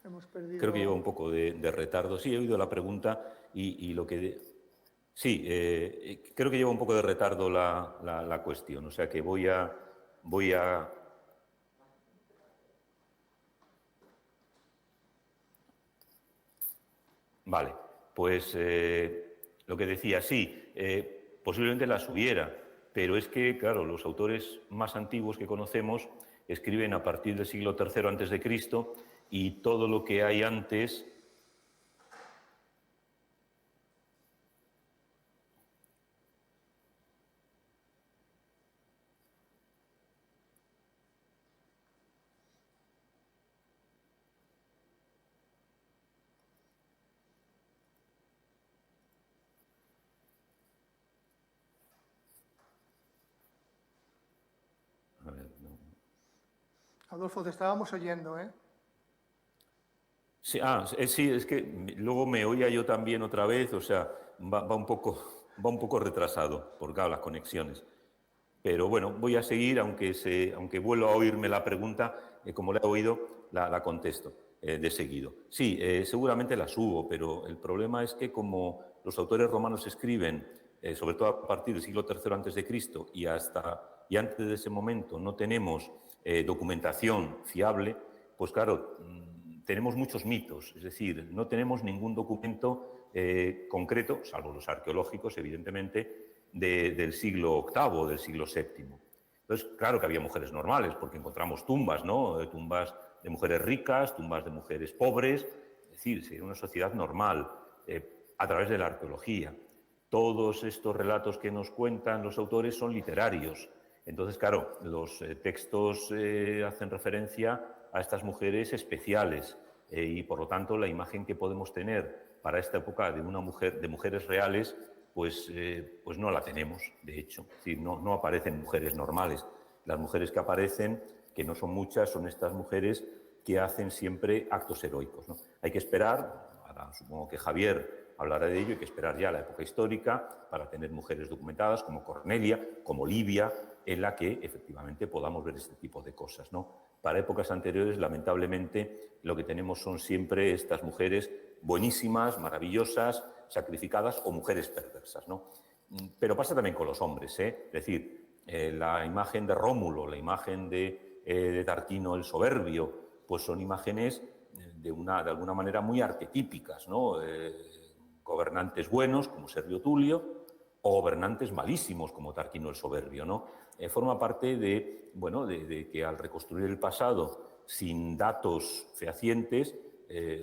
Hemos perdido... creo que lleva un poco de retardo. Sí, he oído la pregunta y lo que... Sí, creo que lleva un poco de retardo la cuestión. O sea que voy a... Vale, pues lo que decía, sí, posiblemente las hubiera, pero es que, claro, los autores más antiguos que conocemos escriben a partir del siglo III antes de Cristo y todo lo que hay antes... A ver, no. Adolfo, te estábamos oyendo, ¿eh? Sí, sí, es que luego me oía yo también otra vez, o sea, va un poco retrasado, por claro, las conexiones. Pero bueno, voy a seguir, aunque vuelva a oírme la pregunta, como la he oído, la contesto de seguido. Sí, seguramente las hubo, pero el problema es que como los autores romanos escriben, sobre todo a partir del siglo III antes de Cristo y antes de ese momento no tenemos documentación fiable, pues claro, tenemos muchos mitos, es decir, no tenemos ningún documento concreto, salvo los arqueológicos, evidentemente, del siglo VIII, del siglo VII. Entonces, claro que había mujeres normales, porque encontramos tumbas, ¿no? Tumbas de mujeres ricas, tumbas de mujeres pobres, es decir, era una sociedad normal, a través de la arqueología. Todos estos relatos que nos cuentan los autores son literarios. Entonces, claro, los textos hacen referencia a estas mujeres especiales y, por lo tanto, la imagen que podemos tener para esta época de una mujer, de mujeres reales, pues no la tenemos, de hecho. Es decir, no aparecen mujeres normales. Las mujeres que aparecen, que no son muchas, son estas mujeres que hacen siempre actos heroicos, ¿no? Hay que esperar, ahora supongo que Javier hablará de ello, hay que esperar ya la época histórica para tener mujeres documentadas como Cornelia, como Livia, en la que efectivamente podamos ver este tipo de cosas, ¿no? Para épocas anteriores, lamentablemente, lo que tenemos son siempre estas mujeres buenísimas, maravillosas, sacrificadas o mujeres perversas, ¿no? Pero pasa también con los hombres, ¿eh? Es decir, la imagen de Rómulo, la imagen de Tarquino el Soberbio, pues son imágenes de alguna manera muy arquetípicas, ¿no? Gobernantes buenos, como Servio Tulio, o gobernantes malísimos, como Tarquino el Soberbio, ¿no? Forma parte de que al reconstruir el pasado sin datos fehacientes,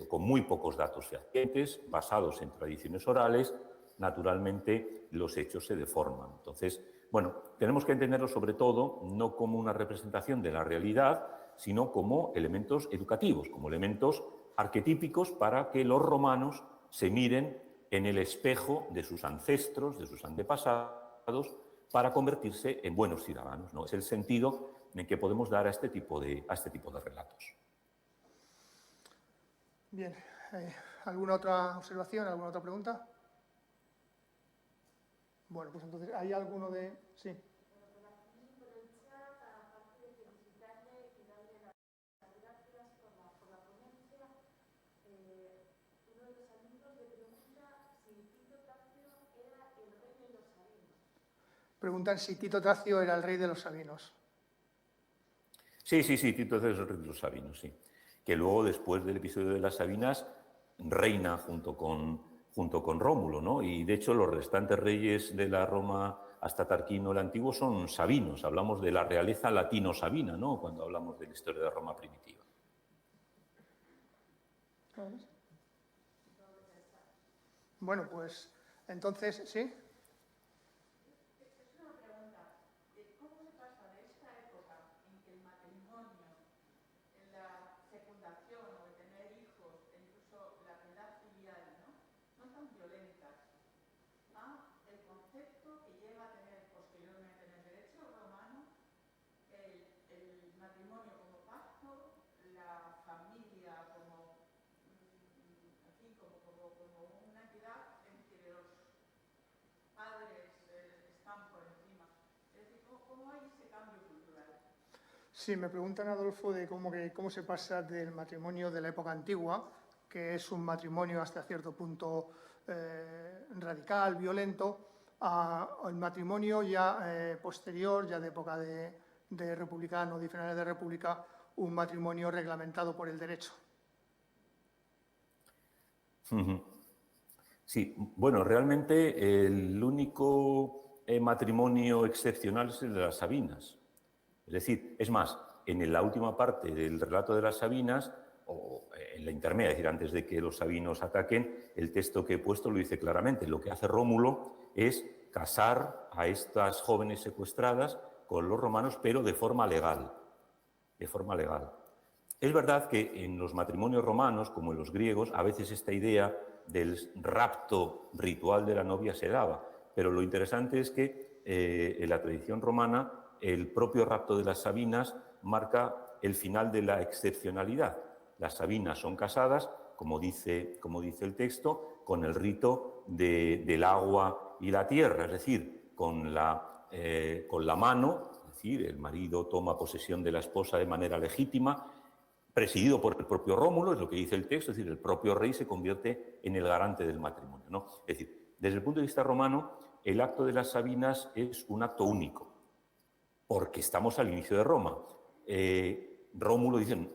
con muy pocos datos fehacientes, basados en tradiciones orales, naturalmente los hechos se deforman. Entonces, bueno, tenemos que entenderlo sobre todo no como una representación de la realidad, sino como elementos educativos, como elementos arquetípicos para que los romanos se miren en el espejo de sus ancestros, de sus antepasados, para convertirse en buenos ciudadanos, ¿no? Es el sentido en que podemos dar a este tipo de relatos. Bien, ¿alguna otra observación, alguna otra pregunta? Bueno, pues entonces, ¿hay alguno de...? Sí. Preguntan si Tito Tracio era el rey de los sabinos. Sí, Tito Tracio es el rey de los sabinos, sí. Que luego, después del episodio de las Sabinas, reina junto con Rómulo, ¿no? Y de hecho los restantes reyes de la Roma hasta Tarquino el Antiguo son sabinos. Hablamos de la realeza latino-sabina, ¿no? Cuando hablamos de la historia de Roma primitiva. Bueno, pues entonces, ¿sí? Sí, me preguntan, Adolfo, de cómo se pasa del matrimonio de la época antigua, que es un matrimonio hasta cierto punto radical, violento, al matrimonio ya posterior, ya de época de republicano, de finales de república, un matrimonio reglamentado por el derecho. Sí, bueno, realmente el único matrimonio excepcional es el de las Sabinas. Es decir, es más, en la última parte del relato de las Sabinas, o en la intermedia, es decir, antes de que los sabinos ataquen, el texto que he puesto lo dice claramente. Lo que hace Rómulo es casar a estas jóvenes secuestradas con los romanos, pero de forma legal. De forma legal. Es verdad que en los matrimonios romanos, como en los griegos, a veces esta idea del rapto ritual de la novia se daba, pero lo interesante es que en la tradición romana el propio rapto de las Sabinas marca el final de la excepcionalidad. Las Sabinas son casadas, como dice el texto, con el rito del agua y la tierra, es decir, con la mano, es decir, el marido toma posesión de la esposa de manera legítima, presidido por el propio Rómulo, es lo que dice el texto, es decir, el propio rey se convierte en el garante del matrimonio, ¿no? Es decir, desde el punto de vista romano, el acto de las Sabinas es un acto único, porque estamos al inicio de Roma. Rómulo dice,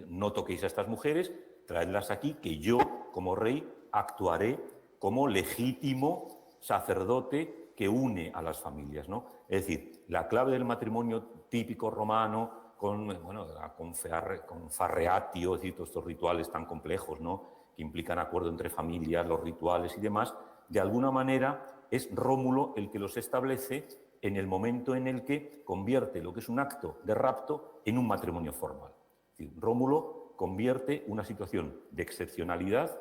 no toquéis a estas mujeres, traedlas aquí, que yo, como rey, actuaré como legítimo sacerdote que une a las familias, ¿no? Es decir, la clave del matrimonio típico romano, con farreatio, es decir, todos estos rituales tan complejos, ¿no?, que implican acuerdo entre familias, los rituales y demás, de alguna manera es Rómulo el que los establece en el momento en el que convierte lo que es un acto de rapto en un matrimonio formal. Es decir, Rómulo convierte una situación de excepcionalidad,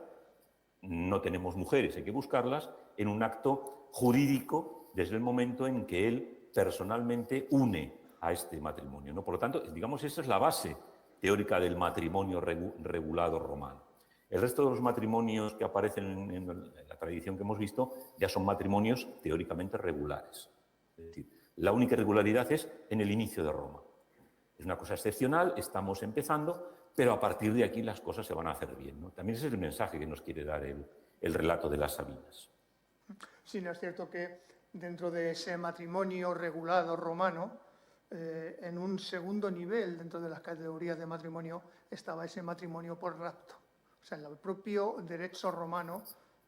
no tenemos mujeres, hay que buscarlas, en un acto jurídico desde el momento en que él personalmente une a este matrimonio, ¿no? Por lo tanto, digamos, esa es la base teórica del matrimonio regulado romano. El resto de los matrimonios que aparecen en la tradición que hemos visto ya son matrimonios teóricamente regulares. Es decir, la única irregularidad es en el inicio de Roma. Es una cosa excepcional, estamos empezando, pero a partir de aquí las cosas se van a hacer bien, ¿no? También ese es el mensaje que nos quiere dar el relato de las Sabinas. Sí, no es cierto que dentro de ese matrimonio regulado romano, en un segundo nivel dentro de las categorías de matrimonio estaba ese matrimonio por rapto. O sea, el propio derecho romano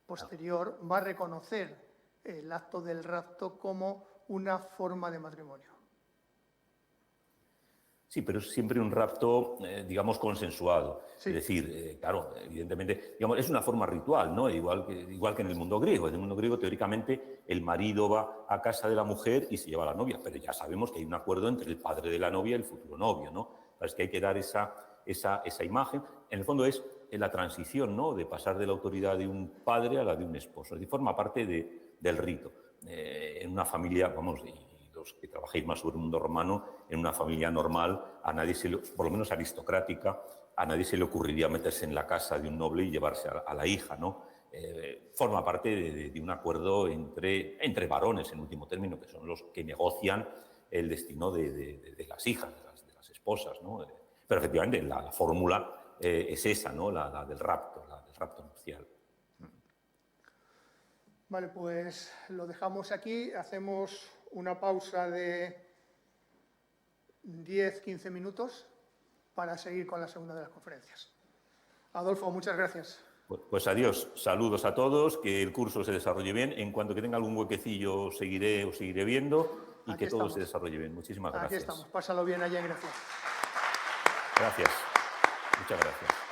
posterior va a reconocer el acto del rapto como una forma de matrimonio. Sí, pero es siempre un rapto, digamos, consensuado. Sí. Es decir, claro, evidentemente, digamos, es una forma ritual, ¿no? Igual que en el mundo griego. En el mundo griego, teóricamente, el marido va a casa de la mujer y se lleva a la novia, pero ya sabemos que hay un acuerdo entre el padre de la novia y el futuro novio, ¿no? Es que hay que dar esa imagen. En el fondo es la transición, ¿no?, de pasar de la autoridad de un padre a la de un esposo. Es decir, forma parte del rito. En una familia, vamos, los que trabajéis más sobre el mundo romano, en una familia normal, a nadie por lo menos aristocrática, a nadie se le ocurriría meterse en la casa de un noble y llevarse a la hija, ¿no? Forma parte de un acuerdo entre varones, en último término, que son los que negocian el destino de las hijas, de las esposas, ¿no? Pero efectivamente la fórmula es esa, ¿no?, la del rapto nupcial. Vale, pues lo dejamos aquí, hacemos una pausa de 10-15 minutos para seguir con la segunda de las conferencias. Adolfo, muchas gracias. Pues adiós, saludos a todos, que el curso se desarrolle bien. En cuanto que tenga algún huequecillo os seguiré viendo y que todo se desarrolle bien. Muchísimas gracias. Aquí estamos, pásalo bien allá en Grecia. Gracias, muchas gracias.